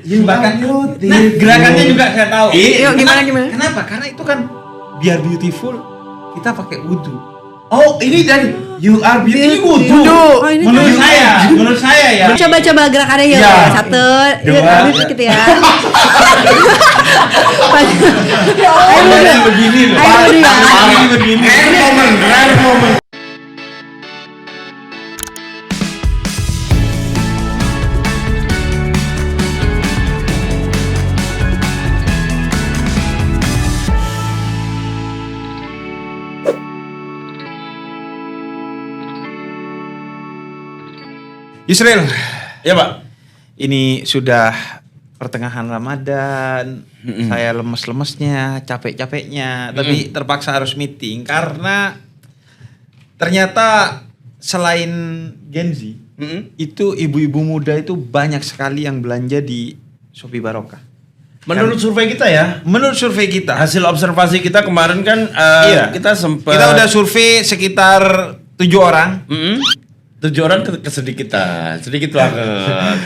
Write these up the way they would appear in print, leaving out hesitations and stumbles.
Bahkan gerakannya juga saya tahu. Iya, gimana? Kenapa? Karena itu kan biar beautiful kita pakai wudu. Oh, ini dari You Are Beautiful. Oh, ini Menurut saya ya. Coba gerakannya ya. Ya. Satu, Dua. gitu ya. Ini begini loh. Ayo, Ini begini. Rare moment. Yusril, Ya, Pak. ini sudah pertengahan Ramadan. Saya lemes-lemesnya, capek-capeknya, tapi terpaksa harus meeting karena ternyata selain Gen Z, itu ibu-ibu muda itu banyak sekali yang belanja di Shopee Barokah. Menurut survei kita ya, Menurut survei kita, hasil observasi kita kemarin kan Iya. kita sempat kita udah survei sekitar 7 orang. 7 orang sedikit banget.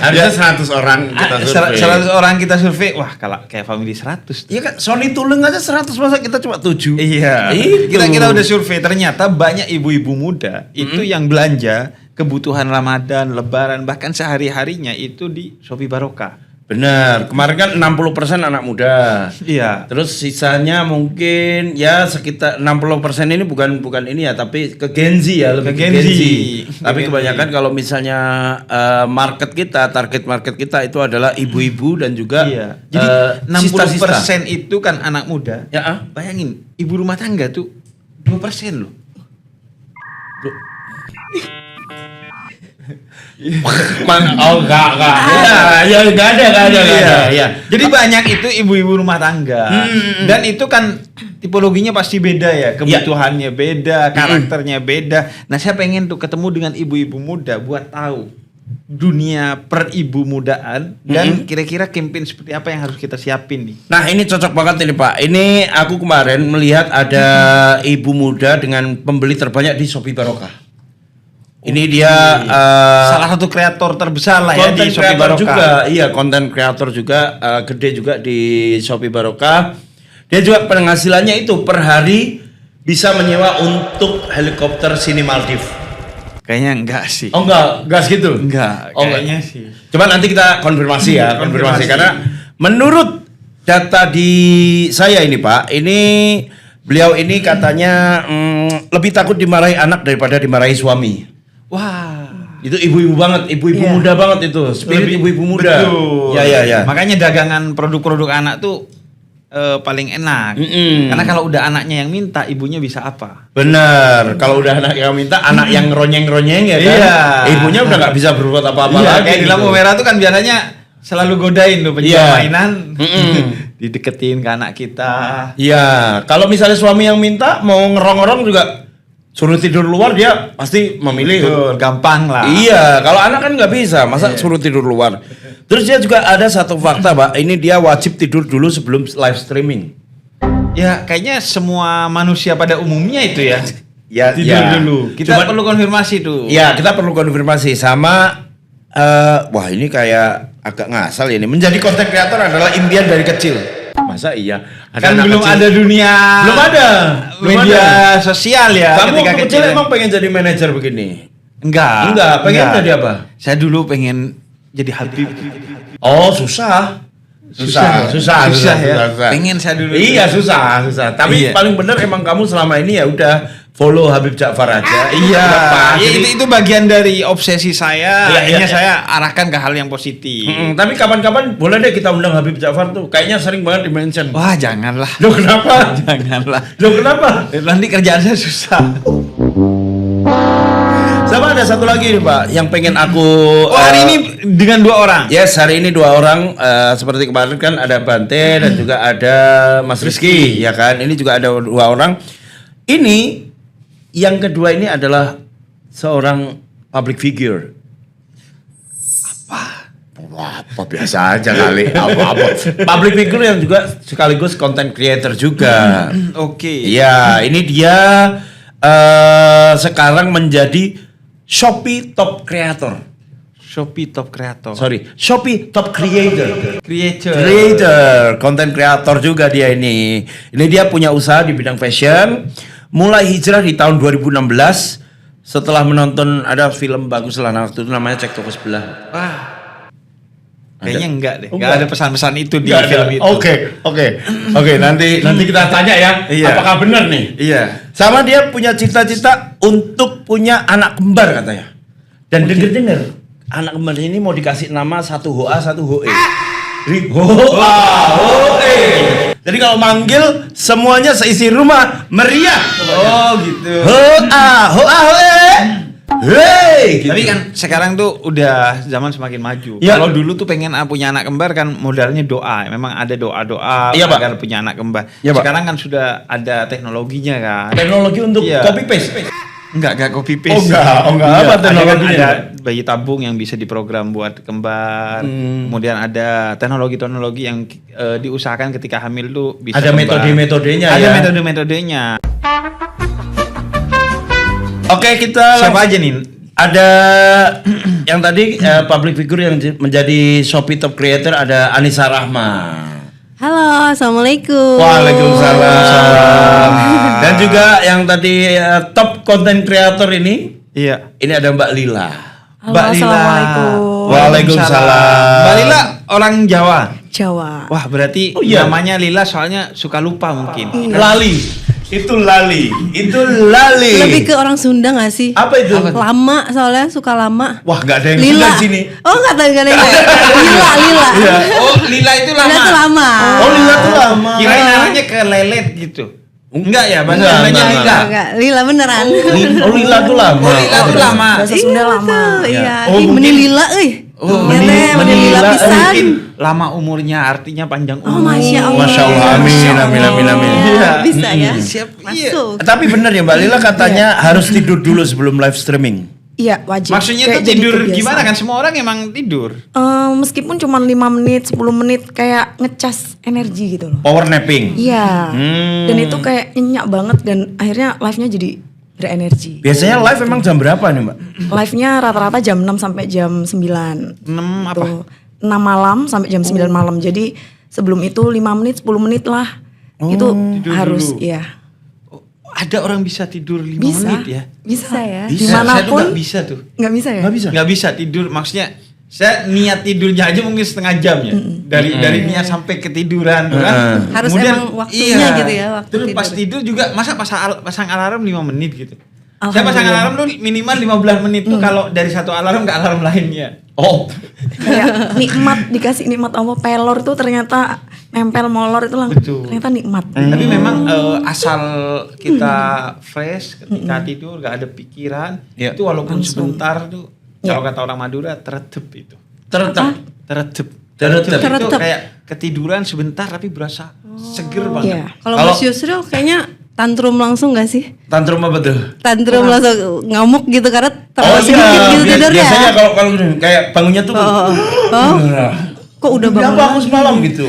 Harusnya 100 orang kita survei. 100 orang kita survei. Wah, kalau kayak family 100. Iya kan, Sony Tulung aja 100, masa kita cuma 7. Iya. Itu. Kita udah survei, ternyata banyak ibu-ibu muda itu yang belanja kebutuhan Ramadan, Lebaran, bahkan sehari-harinya itu di Shopee Barokah. Benar, kemarin kan 60% anak muda. Iya. Terus sisanya mungkin ya sekitar 60% ini bukan ini ya, tapi ke Gen Z ya, lebih Ke ke Gen Gen Z. Z. Ke Tapi Gen kebanyakan kalau misalnya target market kita itu adalah ibu-ibu dan juga Iya. Jadi 60% sista-sista. itu kan anak muda. Ya, Bayangin, ibu rumah tangga tuh 2% loh. enggak. Ya enggak ada. Ya. Jadi banyak itu ibu-ibu rumah tangga. Dan itu kan tipologinya pasti beda ya, kebutuhannya beda, karakternya beda. Nah, saya pengen tuh ketemu dengan ibu-ibu muda buat tahu dunia peribu mudaan dan kira-kira campaign seperti apa yang harus kita siapin nih. Nah, ini cocok banget ini, Pak. Ini aku kemarin melihat ada ibu muda dengan pembeli terbanyak di Shopee Barokah. Ini dia Salah satu kreator terbesar lah ya di konten Shopee kreator Barokah. juga, iya, konten kreator juga gede juga di Shopee Barokah. Dia juga penghasilannya itu per hari bisa menyewa untuk helikopter Sini Maldives. Kayaknya enggak sih. Oh enggak segitu. Enggak, Oh, kayaknya sih. Coba nanti kita konfirmasi ya, konfirmasi konfirmasi. karena menurut data di saya ini, Pak, ini beliau ini katanya lebih takut dimarahi anak daripada dimarahi suami. Wah. Itu ibu-ibu banget, ibu-ibu Iya. muda banget itu, spirit Lebih- ibu-ibu muda. Betul. Ya. Makanya dagangan produk-produk anak tuh paling enak. Karena kalau udah anaknya yang minta, ibunya bisa apa? Benar, kalau udah anak yang minta, anak yang ronyeng-ronyeng ya kan, Iya. ibunya udah nggak bisa berbuat apa-apa Iya, lagi. kayak di lampu gitu. merah tuh kan biasanya selalu godain tuh penjual Iya. mainan. Dideketin ke anak kita. Iya, kalau misalnya suami yang minta mau ngerong-ngerong juga suruh tidur luar, dia pasti memilih. Betul, gampang lah. Iya, kalau anak kan nggak bisa, masa suruh tidur luar. Terus dia juga ada satu fakta, Pak. Ini dia wajib tidur dulu sebelum live streaming. Ya, kayaknya semua manusia pada umumnya itu ya. Ya, Tidur dulu. Kita perlu konfirmasi tuh. Ya, kita perlu konfirmasi sama wah, ini kayak agak ngasal ini. Menjadi konten kreator adalah impian dari kecil. Masa iya? Kan anak belum kecil? ada dunia Belum ada. media sosial ya. Kamu ketika waktu kecil emang pengen jadi manajer begini? Enggak. Pengen jadi apa? Saya dulu pengen jadi Habib. Oh, susah ya. Pengen saya dulu. Iya, susah. Tapi Iya. paling benar emang kamu selama ini ya udah follow Habib Ja'far aja. Iya, Lepas. ya, itu bagian dari obsesi saya. Iya, Akhirnya iya. saya arahkan ke hal yang positif. Tapi kapan-kapan boleh deh kita undang Habib Ja'far tuh. Kayaknya sering banget di-mention. Wah, janganlah. Loh, kenapa? Janganlah. Loh, kenapa? Nanti kerjaan saya susah. Sama ada satu lagi nih, Pak, yang pengen aku Oh, hari ini dengan 2 orang. Yes, hari ini 2 orang seperti kemarin kan ada Bante dan juga ada Mas Rizky, ya kan? Ini juga ada 2 orang. Ini yang kedua ini adalah seorang public figure. Apa biasa aja kali. Apa. Public figure yang juga sekaligus content creator juga. Oke. Iya, ini dia sekarang menjadi Shopee Top Creator. Shopee Top Creator. Shopee Top Creator. Creator. Content creator juga dia ini. Ini dia punya usaha di bidang fashion. Mulai hijrah di tahun 2016 setelah menonton ada film bagus lah waktu itu namanya Cek Toko Sebelah. Wah. Kayaknya enggak deh. Oh, Enggak ada pesan-pesan itu di Nggak ada. film itu. Oke, nanti kita tanya ya, Iya. apakah benar nih? Iya. Sama dia punya cita-cita untuk punya anak kembar katanya. Dan denger-denger anak kembar ini mau dikasih nama satu Hoa, satu Hoe. Hoa, Hoe. Jadi kalau manggil semuanya seisi rumah meriah. Oh, gitu. Hoa, Hoa, Hoe. Hey, gitu. Tapi kan sekarang tuh udah zaman semakin maju. Ya. Kalau dulu tuh pengen punya anak kembar kan modalnya doa. Memang ada doa-doa Iya, Pak. agar punya anak kembar. Iya, Pak. Sekarang kan sudah ada teknologinya kan. Teknologi untuk Iya. copy paste. Enggak copy paste. Oh, enggak. Iya, Apa ada teknologinya? kan ada bayi tabung yang bisa diprogram buat kembar. Kemudian ada teknologi-teknologi yang diusahakan ketika hamil tuh bisa Ada kembar. metode-metodenya Ada ya. metode-metodenya. Oke, kita Siapa langsung- aja nih? Ada yang tadi public figure yang menjadi Shopee Top Creator ada Anissa Rahma. Halo, assalamualaikum. Waalaikumsalam. Dan juga yang tadi top content creator ini Iya. ada Mbak Lila. Halo, Mbak Lila. assalamualaikum. Waalaikumsalam. Mbak Lila orang Jawa. Jawa. Wah, berarti Oh, iya. namanya Lila soalnya suka lupa mungkin. Lali. Itu lali. Lebih ke orang Sunda gak sih? Apa itu? Lama, soalnya suka lama. Wah, nggak ada yang Lila. sudah sini. Oh, nggak tahu, nggak ada. Lila. Iya. Oh, Lila itu lama. Lila tuh lama. Oh, Lila tuh lama. Kirain namanya ke lelet gitu. Enggak ya, bahasa Enggak, Sundanya enggak, Lila. Enggak, Lila beneran. Oh, Lila tuh lama. Oh, Lila tuh lama. Bahasa Sunda lama. tuh, iya. Oh, Ih, mungkin- meni Lila, euy. Oh, Iya, teh, meni Lila Lila, pisan. Mungkin lama umurnya artinya panjang Oh, umur. Masya Allah. Masya Allah, amin. Iya, bisa ya. Siap, iya. Masuk. Tapi benar ya Mbak Lila katanya harus tidur dulu sebelum live streaming. Iya, wajib. Maksudnya Kayak tuh jadi tidur kebiasaan. gimana kan? Semua orang emang tidur. Meskipun cuma 5 menit, 10 menit kayak ngecas energi gitu loh. Power napping. Iya. Hmm. Dan itu kayak nyenyak banget dan akhirnya live-nya jadi berenergi. Biasanya live emang jam berapa nih Mbak? Live-nya rata-rata jam 6 sampai jam 9. 6 apa? Tuh, 6 malam sampai jam 9 malam. Jadi sebelum itu 5 menit, 10 menit lah. Itu tidur harus, dulu. iya. Oh, ada orang bisa tidur 5 Bisa. menit ya? Bisa ya. Bisa. Saya tuh Dimanapun. nggak bisa tuh. Nggak bisa ya? Nggak bisa. Nggak bisa tidur, maksudnya saya niat tidurnya aja mungkin setengah jam ya. Dari niat sampai ketiduran tuh kan. Harus emang waktunya gitu ya, waktu Terus pas tidur. tidur juga masa pasang alarm 5 menit gitu. Saya pasang alarm tuh minimal 15 menit tuh kalau dari satu alarm ke alarm lainnya. Oh. Kayak nikmat, dikasih nikmat Allah, pelor tuh ternyata nempel molor itu Betul. ternyata nikmat. Tapi memang asal kita fresh ketika tidur gak ada pikiran, Iya. itu walaupun sebentar tuh Iya. kalau kata orang Madura teretep itu. Teretep. Teretep. Teretep. Itu Teretep. kayak ketiduran sebentar tapi berasa seger banget. Iya. Kalau Kalau- Mas Yusril kayaknya tantrum langsung gak sih? Tantrum apa tuh? Tantrum langsung ngamuk gitu karena Oh terlalu sedikit gitu tidurnya. biasanya kalau gini, kayak bangunnya tuh Oh. Kok udah bangun? Kenapa aku semalam gitu?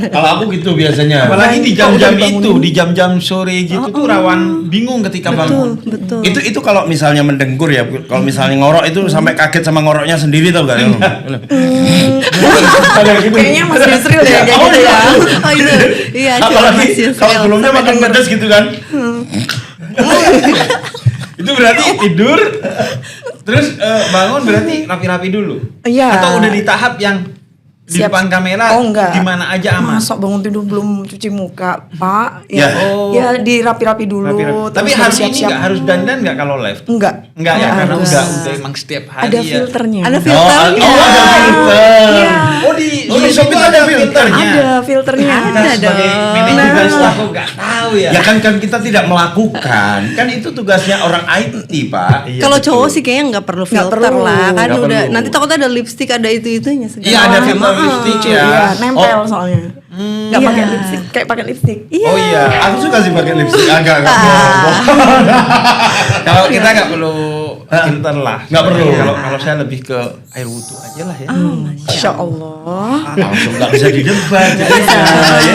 Kalau aku gitu biasanya. Apalagi di Kok jam-jam udah dibangunin? itu, di jam-jam sore gitu tuh rawan bingung ketika bangun. Betul. Itu kalau misalnya mendengkur ya, kalau misalnya ngorok itu sampai kaget sama ngoroknya sendiri tau gak? Kayaknya Mas Yusril deh kayak Oh, gitu iya. ya. Oh itu. Iya, coba Mas Apalagi Yusril. kalau sebelumnya Sampai makan denger. pedas gitu kan. Itu berarti tidur terus bangun berarti rapi-rapi dulu. Iya. Atau udah di tahap yang di Siap. depan kamera Oh, enggak. di mana aja aman. Masuk bangun tidur belum cuci muka, Pak. Ya. Oh. Ya dirapi-rapi dulu. Rapi-rapi. terus Tapi baru hari ini siap-siap. nggak harus dandan nggak kalau live? Enggak. Enggak ya, karena harus. udah emang setiap hari Ada ya. filternya. Ada Oh, filternya. ada filter. Iya. Oh di di Shopee itu ada filternya. Ada filternya. Kita Ada sebagai dong. manajer aku nggak tahu ya. Ya kan kita tidak melakukan. Kan itu tugasnya orang IT, Pak. Iya, Kalau betul. cowok sih kayaknya nggak perlu Nggak filter perlu. lah kan Nggak udah perlu. nanti takutnya ada lipstick ada itu-itunya segala. Iya, ada macam. filter lipstick ya. Iya, nempel Oh. soalnya. Nggak Iya. pakai lipstick, kayak pakai lipstick. Iya. Oh iya. Aku suka sih pakai lipstick. Agak Kalau kita nggak perlu filter lah. Nggak perlu. Kalau kalau saya lebih ke air wudhu aja lah ya. Masya Allah. langsung nggak bisa didebat.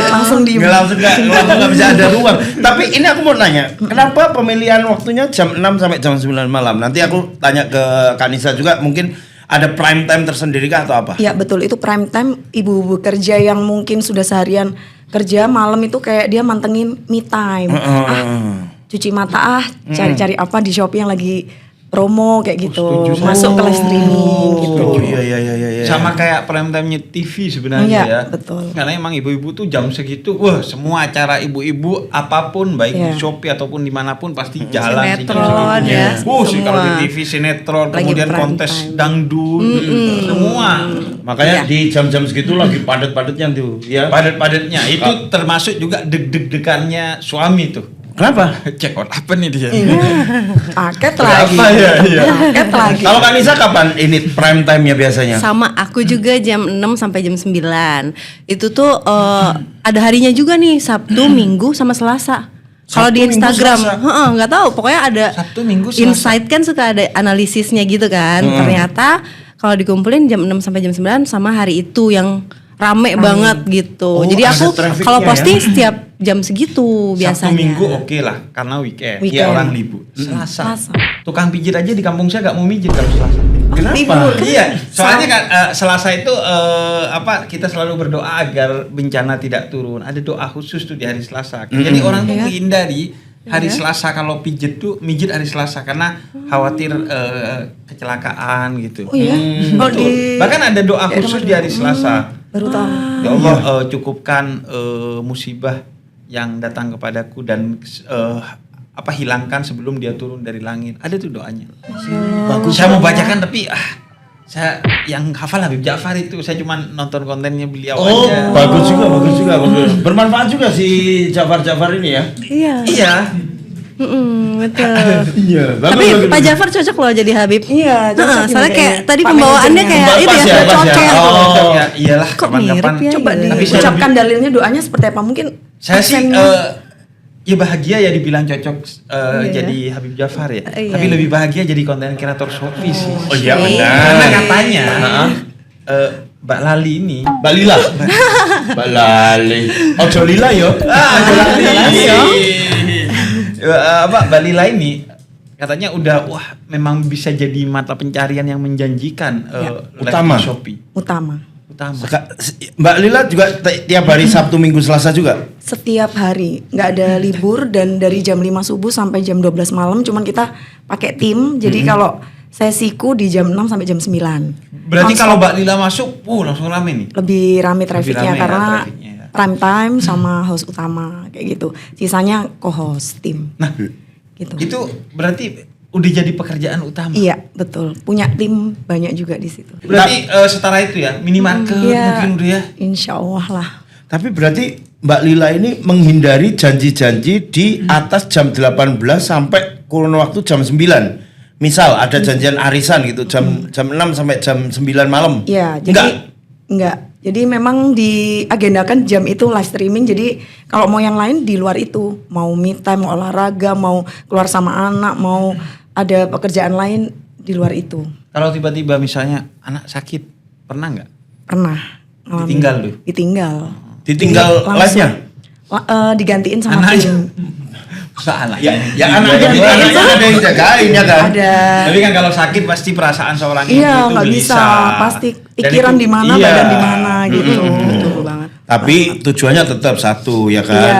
Langsung diem. Langsung nggak bisa ada ruang. Tapi ini aku mau nanya, kenapa pemilihan waktunya jam 6 sampai jam 9 malam? Nanti aku tanya ke Kanisa juga, mungkin ada prime time tersendiri kah atau apa? Ya betul, itu prime time ibu-ibu kerja yang mungkin sudah seharian kerja, malam itu kayak dia mantengin me time. Cuci mata cari-cari apa di Shopee yang lagi promo kayak gitu. setuju saya. Masuk ke live streaming gitu. Oh iya. Sama kayak prime time-nya TV sebenarnya Iya, ya. betul. Karena emang ibu-ibu tuh jam segitu, wah semua acara ibu-ibu apapun baik di Iya. Shopee ataupun dimanapun pasti jalan sih jam Sinetron segitunya. ya, Sih kalau di semua. TV sinetron, Lagi kemudian prime kontes time. dangdut, semua. Makanya Iya. di jam-jam segitu lagi padat-padatnya tuh, ya. Padat-padatnya itu termasuk juga deg-degannya suami tuh. Kenapa? Cek out apa nih dia? Paket Berapa lagi. ya? Iya. Paket lagi. Kalau Kak Nisa kapan ini prime time-nya biasanya? Sama aku juga jam 6 sampai jam 9. Itu tuh ada harinya juga nih, Sabtu, Minggu sama Selasa. Kalau Sabtu, di Minggu, Instagram, Selasa. nggak tahu, pokoknya ada Sabtu, Minggu, Selasa. insight kan suka ada analisisnya gitu kan. Ternyata kalau dikumpulin jam 6 sampai jam 9 sama hari itu yang rame banget gitu. Oh, Jadi ada aku trafficnya kalau ya? posting setiap jam segitu biasanya. Sabtu Minggu oke lah karena weekend, Weekend. orang libur. Selasa. Selasa. Tukang pijit aja di kampung saya gak mau mijit kalau Selasa. Kenapa? Iya, soalnya kan Selasa itu kita selalu berdoa agar bencana tidak turun. Ada doa khusus tuh di hari Selasa. Jadi orang tuh menghindari hari Selasa kalau mijit hari Selasa karena khawatir kecelakaan gitu. Oh iya. Oh Betul. di Bahkan ada doa khusus di hari Selasa. baru tahu. Ya Allah cukupkan musibah yang datang kepadaku dan hilangkan sebelum dia turun dari langit. Ada tuh doanya. Bagus. Saya mau bacakan tapi saya yang hafal Habib Ja'far itu saya cuma nonton kontennya beliau Oh, aja. bagus juga. Bermanfaat juga si Jafar ini ya. Iya. Iya. Betul. Iya, Tapi Pak Jafar cocok loh jadi Habib. Iya, cocok Heeh, soalnya ini kayak kayaknya. tadi Pak pembawaannya manajernya. kayak Pas itu ya, ya, pas ya. cocok. Oh. Ya, iyalah Kok kapan-kapan. mirip ya? Coba Iya. Tapi saya diucapkan dalilnya doanya seperti apa? Mungkin Saya sih aksennya. ya bahagia ya dibilang cocok Iya. jadi Habib Ja'far ya. Iya. Tapi lebih bahagia jadi konten kreator Shopee sih. Oh iya Karena benar. katanya Mbak Lali ini Balila. Balali. Ojo lila yo. Mbak Lila ini katanya udah memang bisa jadi mata pencarian yang menjanjikan live Utama. di Shopee. Utama. Mbak Lila juga tiap hari Sabtu, Minggu, Selasa juga. Setiap hari, nggak ada libur dan dari jam 5 subuh sampai jam 12 malam. Cuman kita pakai tim. Jadi kalau sesiku di jam 6 sampai jam 9. Berarti kalau Mbak Lila masuk, langsung rame nih. Lebih rame trafficnya rame ya, karena trafficnya ya. prime time sama host utama kayak gitu. Sisanya co-host tim. Nah, Gitu. itu berarti udah jadi pekerjaan utama. Iya, betul. Punya tim banyak juga di situ. Berarti setara itu ya, minimarket Iya. mungkin udah ya. Insya Allah lah. Tapi berarti Mbak Lila ini menghindari janji-janji di atas jam 18 sampai kurun waktu jam 9. Misal ada janjian arisan gitu jam 6 sampai jam 9 malam. Iya, jadi enggak. Jadi memang diagendakan jam itu live streaming. Jadi kalau mau yang lain di luar itu, mau me time, mau olahraga, mau keluar sama anak, mau ada pekerjaan lain di luar itu. Kalau tiba-tiba misalnya anak sakit, pernah nggak? Pernah. ngalamin. Ditinggal tuh? Ditinggal. Ditinggal Langsung. live-nya? Digantiin sama Anaknya. tim. Masa anaknya? Ya anaknya ada yang jagain ya kan? Ada. Tapi kan kalau sakit pasti perasaan seorang ibu Iya, itu nggak bisa. gelisah. Pasti Dan pikiran itu- di mana, iya. badan di mana gitu. Betul banget. Tapi tujuannya tetap satu ya kan? Iya.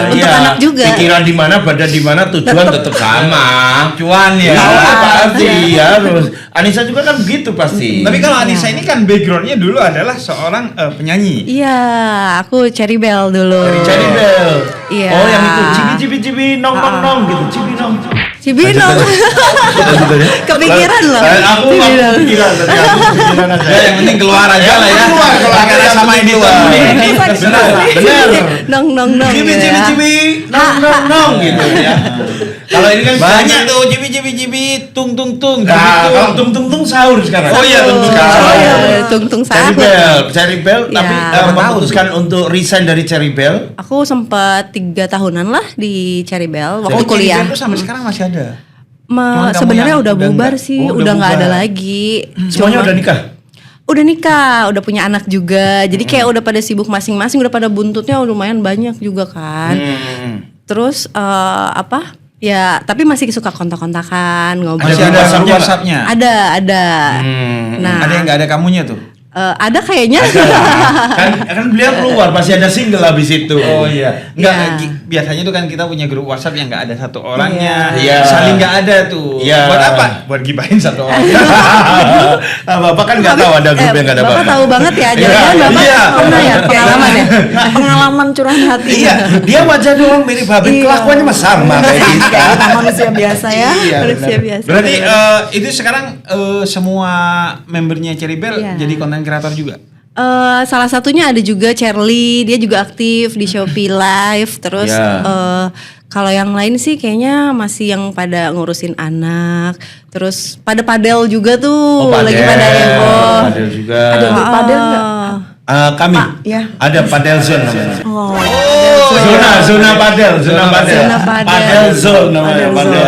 Untuk anak juga. Pikiran di mana, badan di mana, tujuan tetap sama. Cuan ya. Iya, pasti harus. Anissa juga kan begitu pasti. Tapi kalau Anissa ini kan backgroundnya dulu adalah seorang penyanyi. Iya, aku Cherry Bell dulu. Cherry Bell. Iya. Oh yang itu cibi nong nong nong gitu, cibi nong. Cibinong. Kepikiran loh. Aku Cibinong. kepikiran tadi, aku kepikiran aja. Ya, yang penting keluar aja lah ya. Keluar, Karena yang sama penting editor keluar. ini. Benar. Nong nong nong. Cibi ya. nong nong nong gitu ya. Kalau ini kan Banyak tuh cibi tung tung tung. Nah, kalau tung tung tung sahur sekarang. Oh iya, tung tung sekarang. sahur. Oh iya, tung-tung Cherry sahur. Bell, tapi Ya. memutuskan untuk resign dari Cherry Bell. Aku sempat 3 tahunan lah di Cherry Bell waktu Oh, kuliah. Itu sampai sekarang masih ada. Cuman kamu Sebenarnya yang udah udah bubar enggak. sih, Oh, udah nggak ada bubar. lagi. Semuanya Cuma- udah nikah. Udah nikah, udah punya anak juga. Jadi kayak udah pada sibuk masing-masing, udah pada buntutnya lumayan banyak juga kan. Terus Ya, tapi masih suka kontak-kontakan, ngobrol. Masih ada grup WhatsApp-nya WhatsApp-nya. Ada. Nah, Ada yang nggak ada kamunya tuh. ada kayaknya. kan beliau keluar pasti ada single habis itu. Oh iya, enggak Iya. biasanya tuh kan kita punya grup WhatsApp yang nggak ada satu orangnya, Iya. saling nggak ada tuh. Iya. Buat apa? Buat gibahin satu orang. Bapak kan nggak tahu ada grup yang nggak ada Bapak Bapak. tahu banget ya, jangan Bapak Iya. pernah ya pengalaman ya. Pengalaman curahan hati. Iya, dia wajah doang mirip Babin, Iya. kelakuannya mah sama kayak kita. Kita manusia biasa ya. Iya, Manusia benar. biasa. Berarti itu sekarang semua membernya Cherry Bell Iya. jadi konten kreator juga. Salah satunya ada juga Charlie, dia juga aktif di Shopee Live. Terus Ya. kalau yang lain sih kayaknya masih yang pada ngurusin anak. Terus pada padel juga tuh, lagi pada heboh. Padel juga. Ada yang padel nggak? Kami ya. ada padel zone namanya. Oh. Zona padel. Zona padel. Padel zone namanya. Padel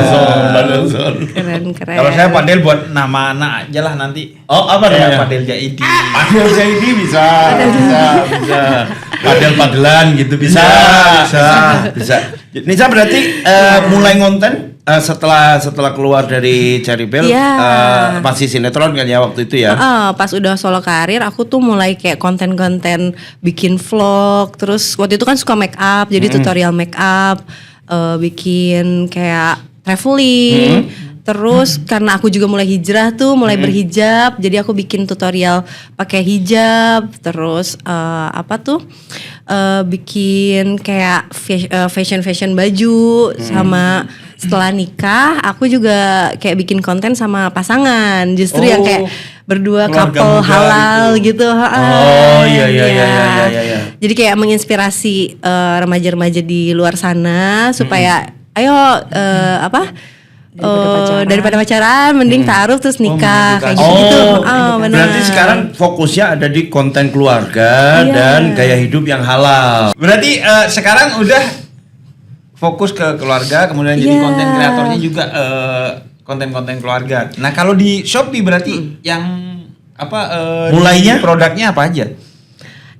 Padel zone. Keren. Kalau saya padel buat nama anak aja lah nanti. Oh, apa Kayak namanya? Padel Jaidi. Padel jadi bisa. Padel-padelan gitu bisa. Bisa. Nisa berarti mulai ngonten setelah keluar dari Cherry Bell, Iya. masih sinetron kan ya waktu itu ya? Pas udah solo karir aku tuh mulai kayak konten-konten bikin vlog. Terus waktu itu kan suka make up, jadi tutorial make up, bikin kayak traveling. Terus karena aku juga mulai hijrah tuh, mulai berhijab, jadi aku bikin tutorial pakai hijab. Terus bikin kayak fashion baju. Sama setelah nikah aku juga kayak bikin konten sama pasangan, justru yang kayak berdua Keluarga couple muda halal gitu. Oh, iya. Jadi kayak menginspirasi remaja-remaja di luar sana supaya ayo daripada pacaran mending taruh terus nikah kayak gitu. Benar. Berarti sekarang fokusnya ada di konten keluarga dan gaya hidup yang halal. Berarti sekarang udah fokus ke keluarga, kemudian jadi Iya. konten kreatornya juga konten-konten keluarga. Nah kalau di Shopee berarti yang Mulainya? produknya apa aja?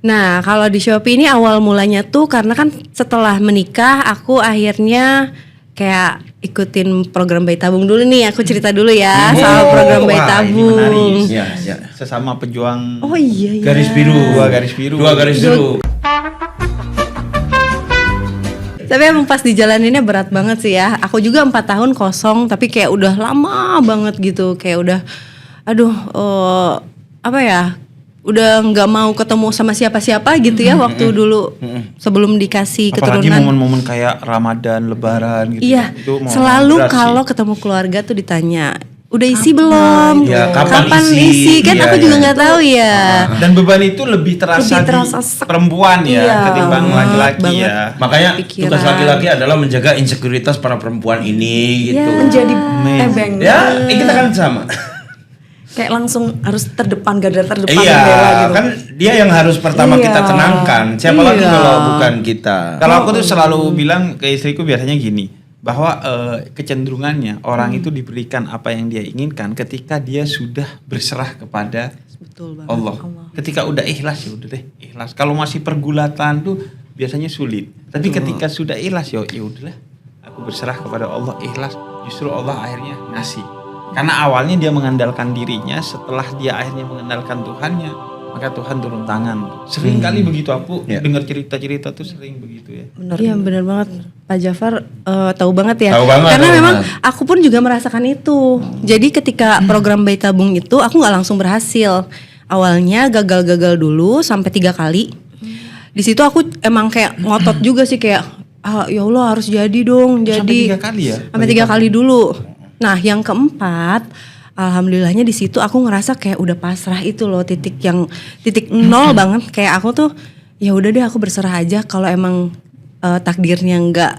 Nah, kalau di Shopee ini awal mulanya tuh karena kan setelah menikah aku akhirnya kayak ikutin program bayi tabung dulu nih. Aku cerita dulu ya soal program bayi Wah, ini tabung. menarik. Ya. Sesama pejuang Oh iya. Garis biru. Dua garis biru. Tapi emang pas dijalaninnya berat banget sih ya. Aku juga 4 tahun kosong, tapi kayak udah lama banget gitu. Kayak udah, udah nggak mau ketemu sama siapa-siapa gitu ya waktu dulu sebelum dikasih Apalagi keturunan. momen-momen kayak Ramadan, Lebaran gitu. Iya, Itu momen selalu berat sih. kalau ketemu keluarga tuh ditanya, udah isi belum? Ya, kapan isi? Kan Iya, aku juga iya. nggak tahu ya. Dan beban itu lebih terasa Lebih terasa di perempuan ya Iya, ketimbang laki-laki banget. ya. Makanya Pikiran. tugas laki-laki adalah menjaga insekuritas para perempuan ini gitu. Menjadi ebeng. Ya, kita kan sama. Kayak langsung harus terdepan, garda terdepan Iya, membela gitu. kan dia yang harus pertama Iya. kita tenangkan. Siapa lagi Iya. kalau bukan kita? Kalau aku tuh selalu bilang ke istriku biasanya gini, bahwa kecenderungannya orang itu diberikan apa yang dia inginkan ketika dia sudah berserah kepada Betul banget. Allah. Ketika udah ikhlas ya udah deh, ikhlas. Kalau masih pergulatan tuh biasanya sulit. Tapi ketika sudah ikhlas ya udahlah, aku berserah kepada Allah, ikhlas. Justru Allah akhirnya ngasih. Karena awalnya dia mengandalkan dirinya, setelah dia akhirnya mengandalkan Tuhannya, maka Tuhan turun tangan. Sering kali begitu aku dengar cerita-cerita tuh sering begitu ya. Iya benar banget Pak Jafar tahu banget ya. Tahu banget, Karena tahu memang banget. aku pun juga merasakan itu. Jadi ketika program bayi tabung itu aku nggak langsung berhasil. Awalnya gagal dulu sampai 3 kali. Di situ aku emang kayak ngotot juga sih kayak ya Allah harus jadi dong. Jadi Sampai 3 kali ya? Sampai 3 kali dulu. Nah yang keempat, alhamdulillahnya di situ aku ngerasa kayak udah pasrah itu loh, titik nol banget. Kayak aku tuh ya udah deh aku berserah aja, kalau emang takdirnya nggak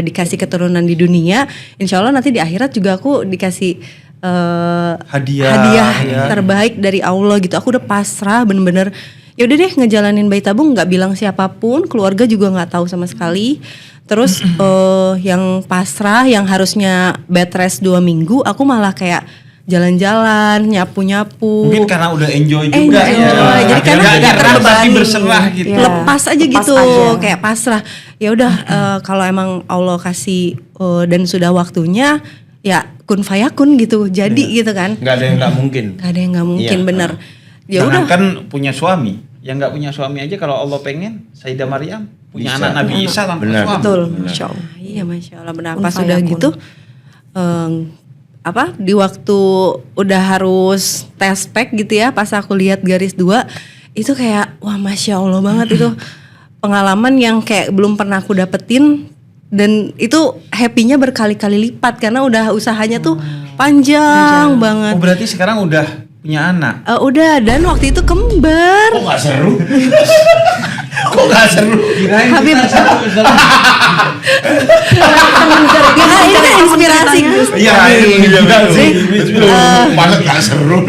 dikasih keturunan di dunia, insya Allah nanti di akhirat juga aku dikasih hadiah ya. terbaik dari Allah gitu. Aku udah pasrah bener-bener. Ya udah deh ngejalanin bayi tabung, nggak bilang siapapun, keluarga juga nggak tahu sama sekali. Terus yang pasrah, yang harusnya bed rest 2 minggu, aku malah kayak jalan-jalan, nyapu-nyapu. Mungkin karena udah enjoy juga Enjoy. Jadi karena Nggak nggak keras tapi terbebani. berserah gitu. Iya. Lepas aja Lepas gitu, aja. kayak pasrah. Ya udah kalau emang Allah kasih dan sudah waktunya, ya kun fayakun gitu. Jadi gitu kan. Nggak ada yang nggak mungkin. Gak ada yang nggak mungkin, Iya. bener. Ya udah. Jangankan punya suami, yang nggak punya suami aja kalau Allah pengen, Sayyidah Maryam punya Bisa. anak Nabi Isa tanpa Benar. suami. Betul, Masya Allah. Iya, Masya Allah. Benar. Kun Pas udah fayakun. gitu, di waktu udah harus tes pack gitu ya, pas aku lihat garis 2 itu kayak wah Masya Allah banget itu pengalaman yang kayak belum pernah aku dapetin, dan itu happy-nya berkali-kali lipat karena udah usahanya tuh panjang banget. Oh berarti sekarang udah punya anak. Udah, dan waktu itu kembar. Kok nggak seru? Kok nggak seru? Habib. Ini kan inspirasi Gus. Iya, Malah nggak seru.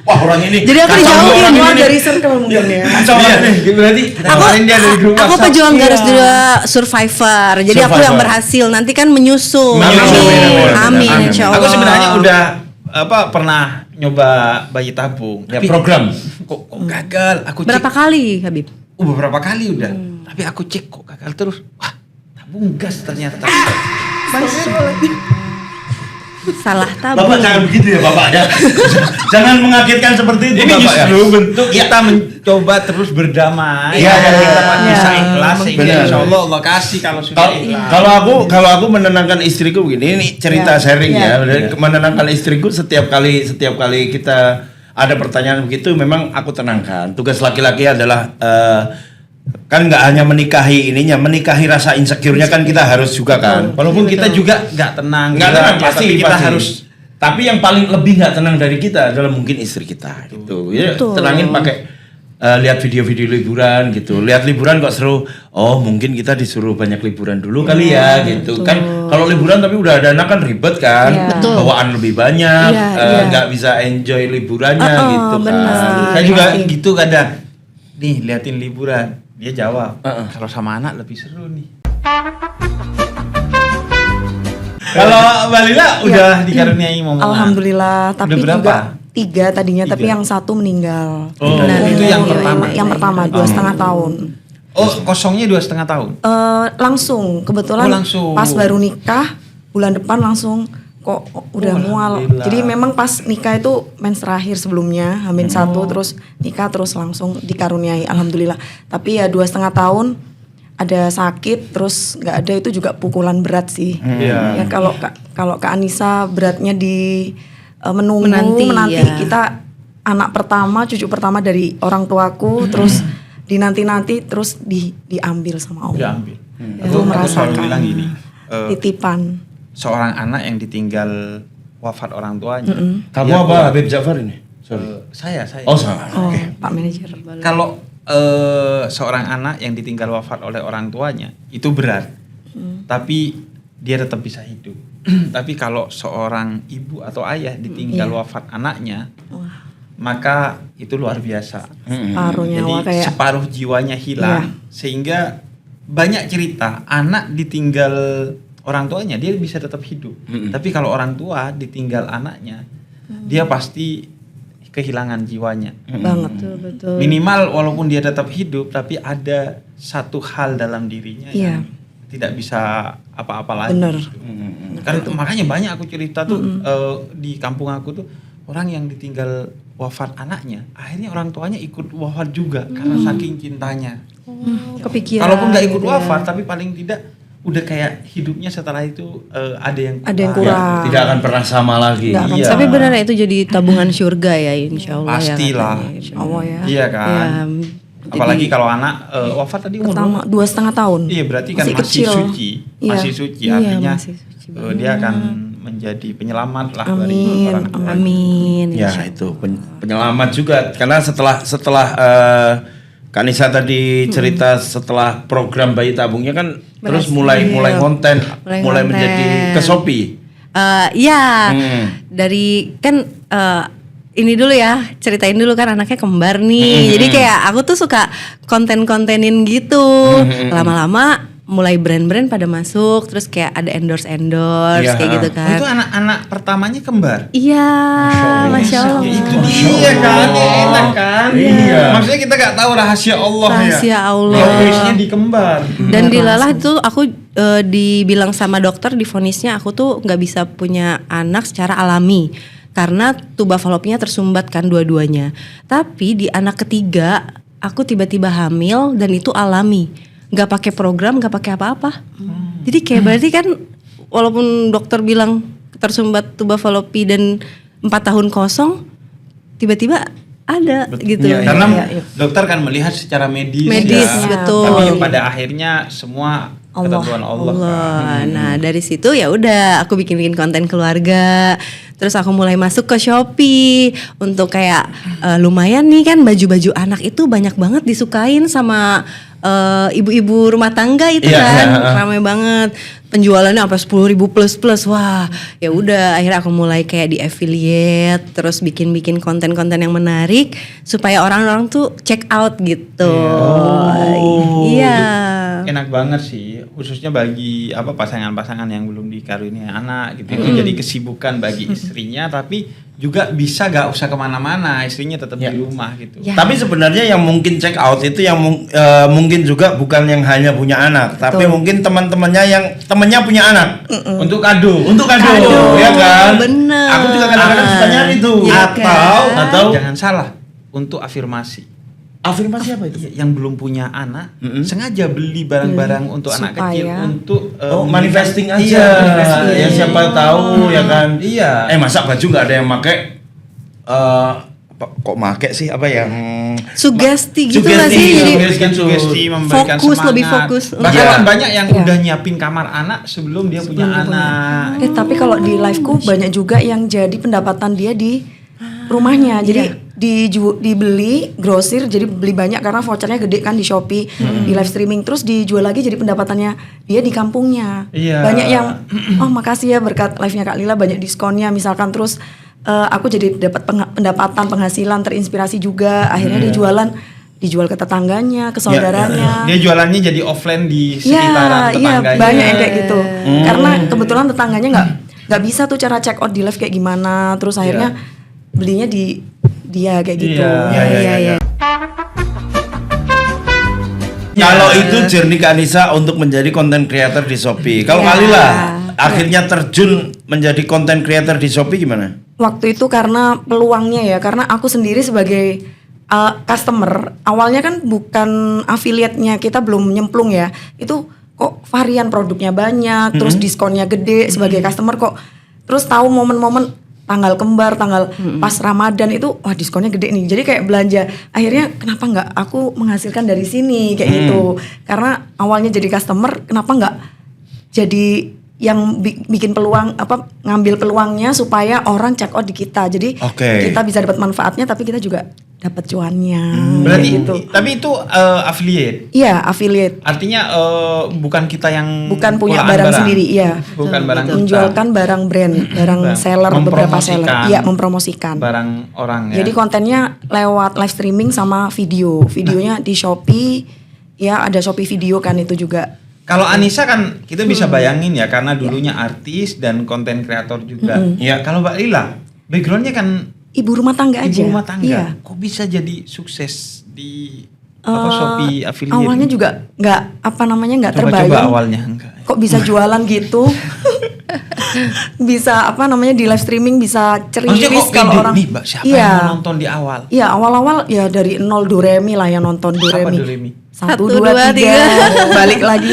Wah orang ini. Jadi aku kacau dijauhin, orang Keluar ini. dari circle mungkin ya. Kacau Iya, orang ini. berarti tawarin dia dari grup Aku WhatsApp. pejuang garis Iya. 2 survivor. Jadi aku yang Survivor. berhasil. Nanti kan menyusul. Menyusul, benar-benar. Amin, Amin. insya Allah. Aku sebenarnya udah pernah nyoba bayi tabung. Ya program. Kok gagal? Aku Berapa cek. kali, Habib? Beberapa kali udah. Tapi aku cek kok gagal terus. Wah, tabung gas ternyata. Salah tabung. Bapak jangan begitu ya Bapak ya. Jangan mengagetkan seperti itu Ini Bapak ya. justru bentuk kita mencoba terus berdamai. Iya, Agar iya, kita iya. bisa Iya. ikhlas sehingga Benar. insya Allah Allah kasih kalau sudah ikhlas. Kalau aku menenangkan istriku begini, ini cerita Ya, sharing ya. ya. Menenangkan istriku setiap kali kita ada pertanyaan begitu, memang aku tenangkan. Tugas laki-laki adalah kan nggak hanya menikahi rasa insecure-nya kan kita harus juga kan. Walaupun kita juga nggak tenang, Nggak juga, tenang ya, pasti tapi kita pasti. harus Tapi yang paling lebih nggak tenang dari kita adalah mungkin istri kita gitu. Ya, Betul. tenangin pakai lihat video-video liburan gitu. Lihat liburan kok seru. Oh, mungkin kita disuruh banyak liburan dulu kali ya gitu. Kan kalau liburan tapi udah ada anak kan ribet kan. Iya. Betul. Bawaan lebih banyak, Iya, iya. nggak bisa enjoy liburannya gitu kan. benar. saya juga gitu kadang. Nih liatin liburan, dia jawab. Heeh. Kalau sama anak lebih seru nih. Kalau Mbak Lila udah dikaruniai momongan. Alhamdulillah, tapi Udah berapa? juga 3 tadinya, tapi 3. yang 1 meninggal. Oh, Nah, itu yang iya, pertama. iya, Yang pertama 2,5 tahun. Oh, kosongnya 2,5 tahun. Langsung kebetulan Oh, langsung. pas baru nikah bulan depan langsung kok udah mual. Alhamdulillah. Jadi memang pas nikah itu mens terakhir sebelumnya Hamin 1 terus nikah terus langsung dikaruniai alhamdulillah. Tapi ya 2,5 tahun ada sakit terus nggak ada, itu juga pukulan berat sih. Iya. Ya kalau Kak Anissa beratnya di menunggu Menanti, menanti ya. kita anak pertama, cucu pertama dari orang tuaku, terus dinanti-nanti terus diambil sama Allah. Diambil. Itu Aku selalu merasakan bilang gini. titipan. Seorang anak yang ditinggal wafat orang tuanya. Kamu dia apa kuat. Habib Ja'far ini? Sorry. Saya. Oh salah. Oh, Pak Manajer. Kalau seorang anak yang ditinggal wafat oleh orang tuanya itu berat, tapi dia tetap bisa hidup. Tapi kalau seorang ibu atau ayah ditinggal Iya. wafat anaknya, maka itu luar biasa. Separuh Jadi nyawa kayak separuh jiwanya hilang, sehingga banyak cerita anak ditinggal orang tuanya dia bisa tetap hidup. Tapi kalau orang tua ditinggal anaknya, dia pasti kehilangan jiwanya. banget. Betul. Minimal walaupun dia tetap hidup, tapi ada satu hal dalam dirinya Iya. yang tidak bisa apa-apa lagi. Bener. gitu. Kan makanya banyak aku cerita tuh di kampung aku tuh orang yang ditinggal wafat anaknya, akhirnya orang tuanya ikut wafat juga karena saking cintanya. Kepikiran. Kalaupun nggak ikut gitu ya. wafat, tapi paling tidak udah kayak hidupnya setelah itu ada yang Ada yang kurang. kurang. Tidak akan pernah sama lagi. Nggak akan Iya. Tapi benar itu jadi tabungan surga ya, insya Allah. Pastilah. Ya, Insya Allah ya. Iya kan. Apalagi kalau anak wafat tadi umur Pertama 2,5 tahun. Iya berarti kan masih kecil. suci, Iya. masih suci Iya, artinya masih suci dia akan menjadi penyelamat lah dari Amin, orang tua. Amin. Ya itu penyelamat juga karena setelah Kanisa tadi cerita setelah program bayi tabungnya kan terus mulai konten, Mulai mulai konten. menjadi ke Shopee. Ya, Hmm. dari kan ini dulu ya, ceritain dulu kan anaknya kembar nih. Jadi kayak aku tuh suka konten-kontenin gitu. Lama-lama mulai brand-brand pada masuk, terus kayak ada endorse Iya. kayak gitu Oh, kan. itu anak-anak pertamanya kembar. Iya, Masya Allah. Itu dia kan, enak kan? Iya. Maksudnya kita gak tahu rahasia Allah Rahasia ya. Allah. Plot twistnya di kembar. Dan dilalah itu aku dibilang sama dokter di vonisnya aku tuh nggak bisa punya anak secara alami karena tuba falopnya tersumbat kan dua-duanya. Tapi di anak ketiga aku tiba-tiba hamil dan itu alami, nggak pakai program, nggak pakai apa-apa. Jadi kayak berarti kan walaupun dokter bilang tersumbat tuba falopi dan 4 tahun kosong, tiba-tiba ada gitu. Karena Iya. dokter kan melihat secara medis, Medis, ya. betul. Tapi pada akhirnya semua ketentuan Allah. kan. Nah dari situ ya udah aku bikin konten keluarga. Terus aku mulai masuk ke Shopee untuk kayak lumayan nih kan baju-baju anak itu banyak banget disukain sama ibu-ibu rumah tangga itu Iya, kan iya. ramai banget. Penjualannya sampai 10.000 plus. Wah, ya udah akhirnya aku mulai kayak di affiliate, terus bikin konten-konten yang menarik supaya orang-orang tuh check out gitu. Iya. Enak banget sih, khususnya bagi pasangan-pasangan yang belum dikaruniai anak gitu. Itu jadi kesibukan bagi istrinya, tapi juga bisa gak usah kemana-mana, istrinya tetap di rumah gitu. Ya. Tapi sebenarnya yang mungkin check out itu yang mungkin juga bukan yang hanya punya anak, tapi mungkin teman-temannya yang temennya punya anak. Untuk kado, Ya kan? Bener. Aku juga kadang-kadang suka nyari tuh. Iya Atau jangan salah, untuk afirmasi. afirmasi apa itu? Yang belum punya anak sengaja beli barang-barang untuk anak Supaya- kecil untuk Manifesting aja. Iya, manifesting. Ya siapa tahu ya kan. Iya. Masa baju nggak ada yang make? Kok make sih apa yang Sugesti gitu Sugesti, lah sih. Jadi Sugesti, memberikan fokus, semangat. lebih fokus. Bahkan Iya. banyak yang Iya. udah nyiapin kamar anak sebelum dia punya anak. Tapi kalau di liveku banyak juga yang jadi pendapatan dia di rumahnya. Jadi dibeli grosir, jadi beli banyak karena vouchernya gede kan di Shopee, di live streaming, terus dijual lagi jadi pendapatannya dia di kampungnya. Iya. Banyak yang oh makasih ya berkat live-nya Kak Lila banyak diskonnya misalkan, terus aku jadi dapat pendapatan, penghasilan, terinspirasi juga. Akhirnya dijual ke tetangganya, ke saudaranya. Dia jualannya jadi offline di sekitaran Iya, tetangganya. banyak yang kayak gitu. Karena kebetulan tetangganya nggak bisa tuh cara check out di live kayak gimana. Terus akhirnya belinya di dia kayak gitu. Iya. Kalau itu journey Kak Anissa untuk menjadi content creator di Shopee. Kalau Ya. Kalila akhirnya terjun menjadi content creator di Shopee gimana? Waktu itu karena peluangnya ya, karena aku sendiri sebagai customer awalnya kan bukan affiliate-nya, kita belum nyemplung ya. Itu kok varian produknya banyak, terus diskonnya gede sebagai customer kok. Terus tahu momen-momen tanggal kembar, tanggal pas Ramadan itu wah diskonnya gede nih. Jadi kayak belanja. Akhirnya kenapa nggak aku menghasilkan dari sini kayak gitu. Karena awalnya jadi customer, kenapa nggak jadi yang bikin peluang ngambil peluangnya supaya orang check out di kita. Jadi Oke. kita bisa dapat manfaatnya tapi kita juga dapat cuannya. Berarti gitu. tapi itu affiliate. Iya, affiliate. Artinya bukan kita yang Bukan punya pulaan barang sendiri, iya. Bukan barang kita. Menjualkan barang brand, barang seller, beberapa seller. Mempromosikan Iya, mempromosikan. barang orang ya. Jadi kontennya lewat live streaming sama video. Videonya di Shopee. Ya, ada Shopee video kan itu juga. Kalau Anissa kan kita bisa bayangin ya karena dulunya artis dan konten kreator juga. Iya. Kalau Mbak Lila backgroundnya kan Ibu rumah tangga aja. ibu rumah tangga. Iya. Kok bisa jadi sukses di Shopee affiliate? Awalnya juga nggak nggak Coba-coba terbayang. awalnya enggak. Kok bisa jualan gitu? Bisa di live streaming bisa Maksudnya ceriwis kok kalau pede orang. nih Mbak, siapa Iya. yang mau nonton di awal? Iya, awal-awal ya dari 0 Doremi lah yang nonton Doremi. Doremi? 1 Satu, 2 dua, 3 tiga. balik lagi.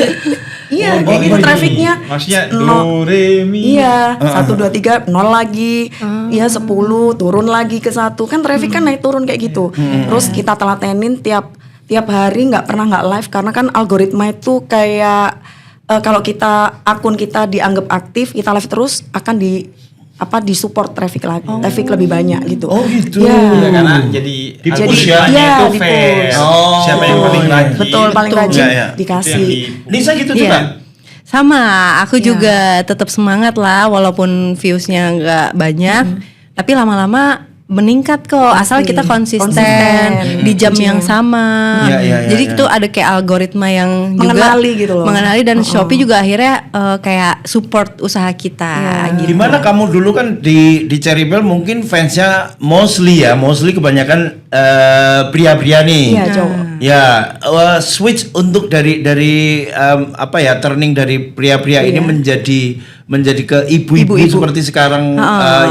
Iya, kayak gitu ini. trafficnya. Maksudnya No- do re mi. Iya, 1 2 3 0 lagi. Iya, 10 turun lagi ke 1. Kan traffic kan naik turun kayak gitu. Terus kita telatenin tiap hari nggak pernah nggak live karena kan algoritma itu kayak kalau akun kita dianggap aktif, kita live terus akan di support traffic lagi, traffic lebih banyak gitu. Oh, gitu. Iya. Iya, karena jadi Di-push algoritmanya ya? itu Iya, fair. di-push. Oh, Siapa yang paling iya. rajin? Betul, paling Betul. rajin Iya, iya. dikasih. Nisa gitu Iya. juga. Sama, aku juga tetap semangat lah walaupun viewsnya nggak banyak, tapi lama-lama meningkat kok asal kita konsisten di jam yang sama. Jadi itu ada kayak algoritma yang Mengenali juga gitu loh. mengenali dan Shopee juga akhirnya kayak support usaha kita. Gitu. Gimana kamu dulu kan di Cherry Bell mungkin fansnya mostly kebanyakan pria-pria nih. Iya, cowok. Ya, switch untuk dari turning dari pria-pria ini menjadi ke ibu-ibu seperti sekarang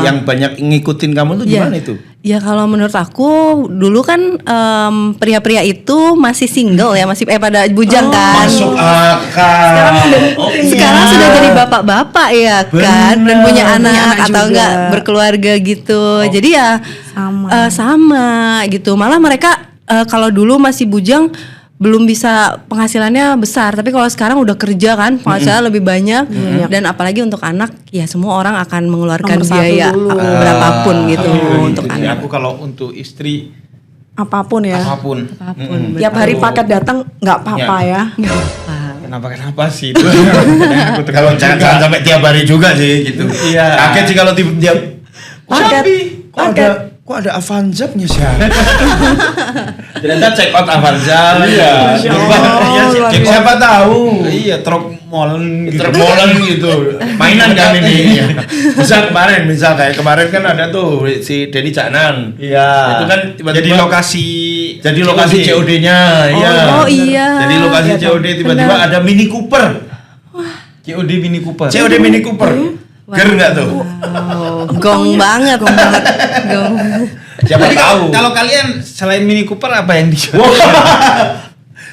yang banyak ngikutin kamu tuh gimana itu? Ya kalau menurut aku dulu kan pria-pria itu masih single ya, masih pada bujang kan. Masuk akal. Sekarang sudah jadi bapak-bapak ya kan, dan punya anak atau juga. enggak berkeluarga gitu. Jadi ya sama gitu. Malah mereka kalau dulu masih bujang belum bisa penghasilannya besar, tapi kalau sekarang udah kerja kan penghasilannya lebih banyak dan apalagi untuk anak ya semua orang akan mengeluarkan Nomor satu biaya dulu. berapapun gitu untuk Jadi anak. aku kalau untuk istri Apapun ya. apapun. Tiap hari paket datang nggak apa-apa ya. Kenapa sih itu? Kalau jangan sampai tiap hari juga sih gitu. Iya. Kaget sih kalau tiap Paket. kok ada Avanza-nya sih? Ternyata check out Avanza. Iya. Siapa tahu. Iya, truk molen gitu. Termolen gitu. Mainan kan ini. Misal kemarin kan ada tuh si Denny Caknan. Iya. Itu kan tiba-tiba jadi lokasi COD-nya. Oh iya. Jadi lokasi COD tiba-tiba ada Mini Cooper. COD Mini Cooper. COD Mini Cooper. Ger nggak tuh? Gong banget. Gong. Siapa Jadi tahu. kalau kalian selain Mini Cooper apa yang dijual?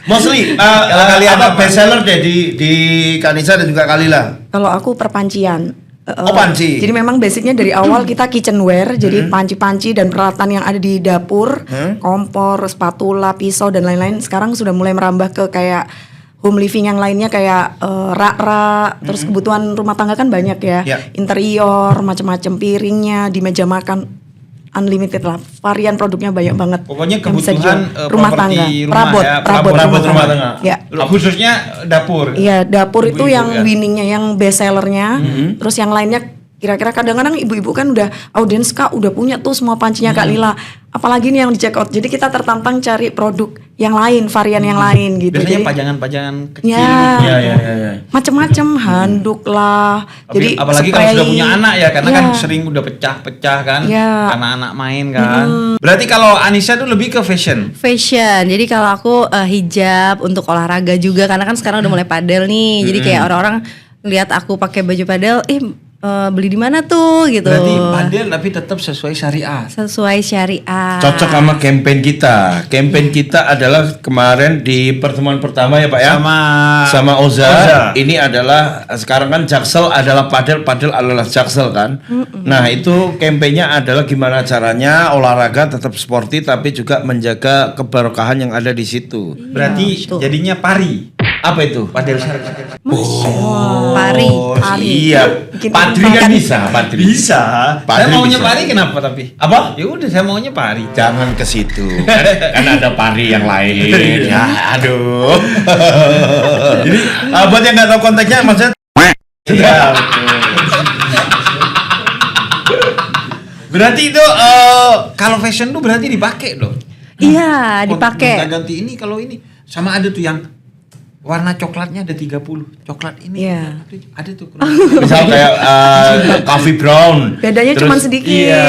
Mostly Kalau kalian apa? best seller deh di Kanisa dan juga Kalila. Kalau aku perpancian. Panci. Jadi memang basicnya dari awal kita kitchenware, jadi panci-panci dan peralatan yang ada di dapur, kompor, spatula, pisau dan lain-lain. Sekarang sudah mulai merambah ke kayak home living yang lainnya kayak rak-rak, terus kebutuhan rumah tangga kan banyak ya, interior, macam-macam piringnya di meja makan, unlimited lah, varian produknya banyak banget. Pokoknya yang bisa kebutuhan dijual. Rumah properti tangga, rumah ya, perabot rumah tangga. Ya. Khususnya dapur. Iya, dapur itu Ibu-ibu yang ya. winningnya, yang best sellernya. Terus yang lainnya kira-kira kadang-kadang ibu-ibu kan udah audiens Kak udah punya tuh semua pancinya Kak Lila. Apalagi nih yang di check out. Jadi kita tertantang cari produk yang lain, varian yang lain gitu. Biasanya Jadi pajangan-pajangan kecil. ya, Ya. macem-macem handuk lah. Tapi Jadi apalagi kalau spray. sudah punya anak ya, karena Ya. kan sering udah pecah-pecah kan, Ya. anak-anak main kan. Berarti kalau Anissa tuh lebih ke fashion. Fashion. Jadi kalau aku hijab untuk olahraga juga karena kan sekarang udah mulai padel nih. Jadi kayak orang-orang lihat aku pakai baju padel, beli di mana tuh gitu. Berarti padel tapi tetap sesuai syariat. Sesuai syariah. Cocok sama campaign kita. Campaign kita adalah kemarin di pertemuan pertama ya Pak ya. Sama Oza. Ini adalah sekarang kan Jaksel adalah padel adalah Jaksel kan. Nah, itu campaignnya adalah gimana caranya olahraga tetap sporty tapi juga menjaga keberkahan yang ada di situ. Berarti betul. jadinya pari. Apa itu? Padel syariat. Pari. Iya. Bikin Padri kan bisa, Padri. Bisa. Padri Saya maunya bisa. pari kenapa tapi? Apa? Ya udah saya maunya pari. Jangan ke situ. Kan ada pari yang lain. Ya, aduh. Jadi buat yang nggak tahu konteksnya maksudnya Iya. Berarti itu kalau fashion tuh berarti dipakai dong. Iya, dipakai. Ganti ini kalau ini sama ada tuh yang warna coklatnya ada 30. Coklat ini Iya. ada tuh. misal kayak coffee brown. Bedanya Terus- cuma sedikit. Iya.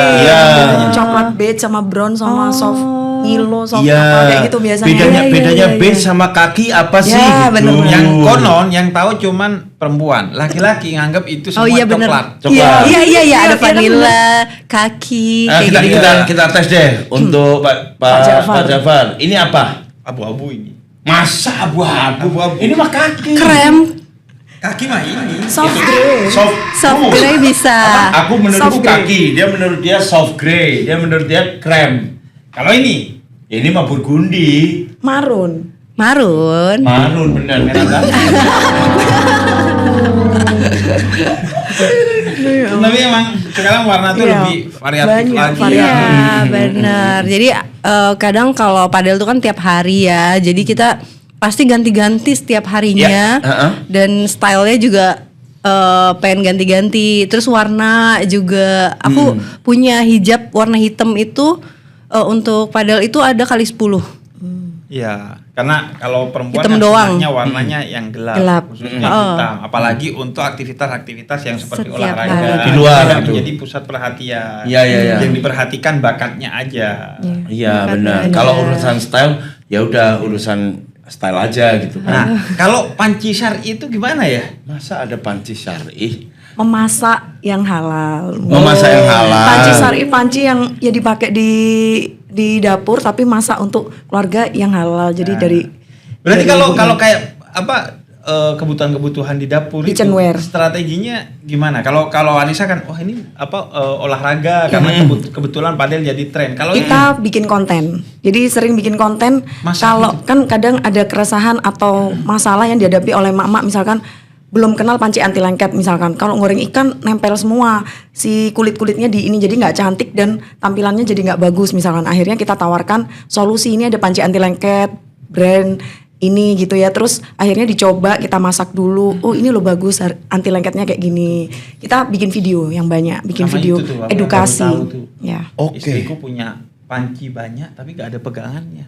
Bedanya coklat beige sama brown sama soft Milo, soft Iya. apa kayak gitu biasanya. Bedanya Iya. beige sama kaki apa sih Ya, gitu. bener-bener. Yang konon yang tahu cuman perempuan. Laki-laki nganggap itu semua Oh iya bener. coklat. Coklat. Iya Iya, ada iya, vanilla, kaki, Nah, kayak gitu. kita tes deh untuk Pak Jafar. Ini apa? Abu-abu ini. Masa abu-abu? Ini mah kaki. Krem, Kaki mah ini. Soft grey. soft grey bisa. Aku menurutku Soft grey. kaki, dia menurut dia soft grey, dia menurut dia krem. Kalau ini Ini mah burgundi. Marun. Marun. Marun bener merah kan? tapi emang sekarang warna tuh Iya, lebih variatif banyak lagi. varian. Iya benar. Jadi kadang kalau padel tuh kan tiap hari ya. Jadi kita pasti ganti-ganti setiap harinya. Ya, Dan stylenya juga pengen ganti-ganti. Terus warna juga aku punya hijab warna hitam itu untuk padahal itu ada kali 10. Iya, karena kalau perempuan Hitam kan doang. sebenarnya warnanya yang gelap, Gelap. khususnya hitam. Apalagi untuk aktivitas-aktivitas yang seperti Setiap olahraga hari. Di luar tidak gitu. menjadi pusat perhatian. Iya, iya, iya. Yang diperhatikan bakatnya aja. Iya benar. Makanya. Kalau urusan style ya udah urusan style aja gitu kan. Nah, kalau panci syar'i itu gimana ya? Masa ada panci syar'i? Memasak yang halal. Memasak yang halal. Panci syar'i panci yang ya dipakai di dapur tapi masak untuk keluarga yang halal. Jadi dari Berarti dari kalau ibunya. kalau kayak apa kebutuhan-kebutuhan di dapur itu Kitchenware. strateginya gimana? Kalau Anissa kan wah ini apa olahraga karena kebetulan padel jadi tren. Kalau kita bikin konten. Jadi sering bikin konten. Masak Kalau kan kadang ada keresahan atau masalah yang dihadapi oleh mak-mak, misalkan belum kenal panci anti lengket misalkan. Kalau goreng ikan nempel semua si kulit-kulitnya di ini, jadi nggak cantik dan tampilannya jadi nggak bagus misalkan. Akhirnya kita tawarkan solusi, ini ada panci anti lengket brand ini gitu ya. Terus akhirnya dicoba, kita masak dulu. Oh ini loh bagus, anti lengketnya kayak gini. Kita bikin video yang banyak, bikin Sama video itu tuh, aku edukasi. baru tahu tuh. Ya. Oke. istriku punya panci banyak tapi gak ada pegangannya.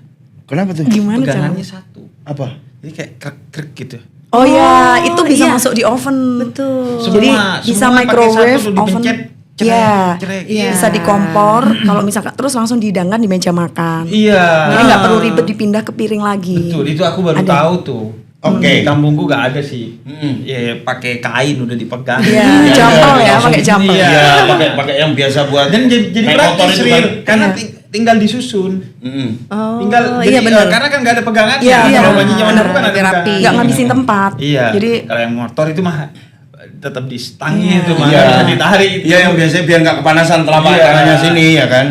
Kenapa tuh? Gimana Pegangannya caranya? satu. Apa? Jadi kayak krek-krek gitu. Oh ya, itu bisa iya. masuk di oven. Betul. Jadi bisa semua pakai microwave, satu, oven. dipencet, cerek, Iya, cerek. Iya. bisa di kompor. Kalau misalkan terus langsung dihidangkan di meja makan. Iya. Jadi nggak perlu ribet dipindah ke piring lagi. Betul, itu aku baru Ada. tahu tuh. Oke. Di kampungku gak ada sih. Ya pakai kain udah dipegang. Iya, jampel ya, pakai jampel. Iya. Iya, pakai yang biasa buat Dan jadi naik motor praktis itu Rir, kan. karena Iya. tinggal disusun. Oh, Tinggal iya jadi, benar. karena kan gak ada pegangan. Iya, Kalau iya. bajunya Benar, kan ada rapi. pegangan. Nggak ngabisin tempat. Iya. Jadi Kalau yang motor itu mah tetap di stangnya itu mah Iya. bisa ditarik itu. Iya, yang biasanya biar nggak kepanasan telapak Iya. tangannya sini ya kan.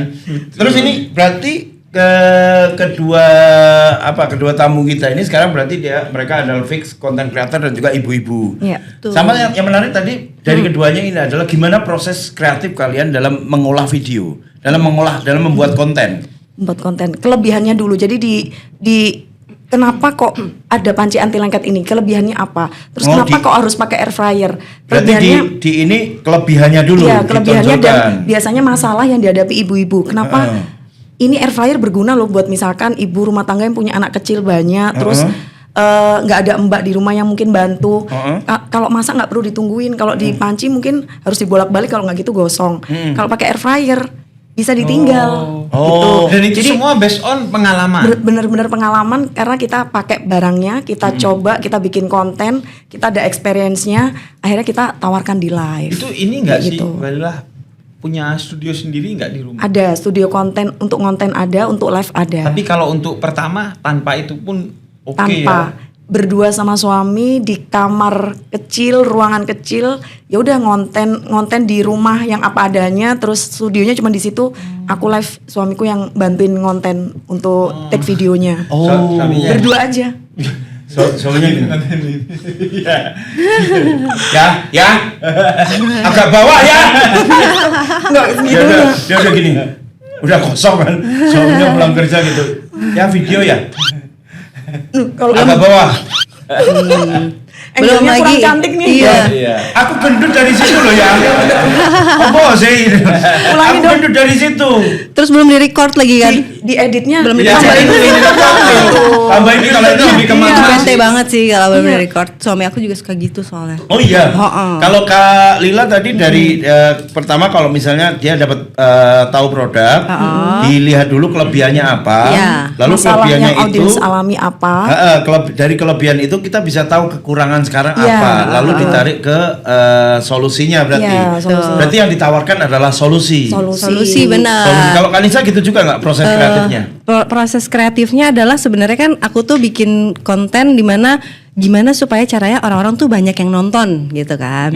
Terus ini berarti kedua tamu kita ini sekarang berarti mereka adalah fix content creator dan juga ibu-ibu. Iya, betul. Sama yang menarik tadi dari keduanya ini adalah gimana proses kreatif kalian dalam mengolah video, dalam membuat konten. buat konten. Kelebihannya dulu. Jadi di kenapa kok ada panci anti lengket ini? Kelebihannya apa? Terus Oh, kenapa kok harus pakai air fryer? Berarti di ini kelebihannya dulu. Iya, kelebihannya dan ditonjolkan. biasanya masalah yang dihadapi ibu-ibu. Kenapa ini air fryer berguna loh buat misalkan ibu rumah tangga yang punya anak kecil banyak, terus nggak ada mbak di rumah yang mungkin bantu. Kalau masak nggak perlu ditungguin. Kalau di panci mungkin harus dibolak-balik, kalau nggak gitu gosong. Kalau pakai air fryer bisa ditinggal. Oh. Dan itu Jadi, semua based on pengalaman. Bener-bener pengalaman karena kita pakai barangnya, kita coba, kita bikin konten, kita ada experience-nya, akhirnya kita tawarkan di live. Itu ini enggak Kayak sih, gitu. Mbak Lila punya studio sendiri enggak di rumah? Ada studio konten, untuk konten ada, untuk live ada. Tapi kalau untuk pertama tanpa itu pun oke Tanpa ya. berdua sama suami di kamar kecil, ruangan kecil, ya udah ngonten di rumah yang apa adanya, terus studionya cuma di situ. Aku live, suamiku yang bantuin ngonten untuk take videonya. Oh. Suaminya. Berdua aja. Soalnya gini. Iya. Ya. Agak bawah ya. Enggak gitu. Dia udah gini. Udah kosong kan. Suaminya pulang kerja gitu. Ya video ya. Kalau Agak bawah. Belum angle-nya kurang lagi. cantik nih. Iya. Iya. Aku gendut dari situ loh ya. Apa sih? Ulangi Aku dong. gendut dari situ. Terus belum di-record lagi kan? Di editnya Belum Iya, ditambah jadi ini. Tambah ini kalau itu lebih Itu kemana? bete banget sih kalau belum Iya. di-record. Suami aku juga suka gitu soalnya. Oh iya. Heeh. Kalau Kak Lila tadi dari pertama kalau misalnya dia dapat tahu produk, dilihat dulu kelebihannya apa, Iya. lalu masalah kelebihannya yang itu audiens alami apa. dari kelebihan itu kita bisa tahu kekurangan sekarang Iya. apa, lalu ditarik ke solusinya berarti. Iya, solusi. Berarti yang ditawarkan adalah solusi. Solusi benar. Solusi. Kalau Kanisa gitu juga nggak proses kreatifnya? Proses kreatifnya adalah sebenarnya kan aku tuh bikin konten di mana gimana supaya caranya orang-orang tuh banyak yang nonton gitu kan.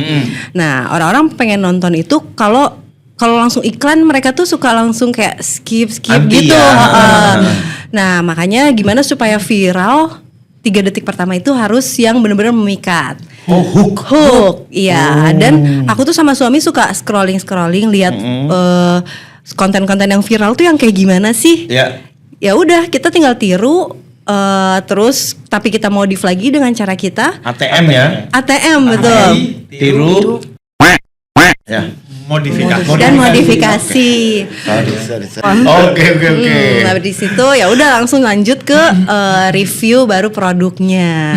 Nah, orang-orang pengen nonton itu kalau langsung iklan mereka tuh suka langsung kayak skip Anti gitu. ya. Heeh. Nah, makanya gimana supaya viral 3 detik pertama itu harus yang benar-benar memikat. Oh, hook. Iya. Dan aku tuh sama suami suka scrolling lihat konten-konten yang viral tuh yang kayak gimana sih? Ya. Ya udah kita tinggal tiru Terus tapi kita modif lagi dengan cara kita ATM ya. ATM betul. Tiru. Ya. Modifikasi. Dan modifikasi. Oke. Nah di situ ya udah langsung lanjut ke review baru produknya.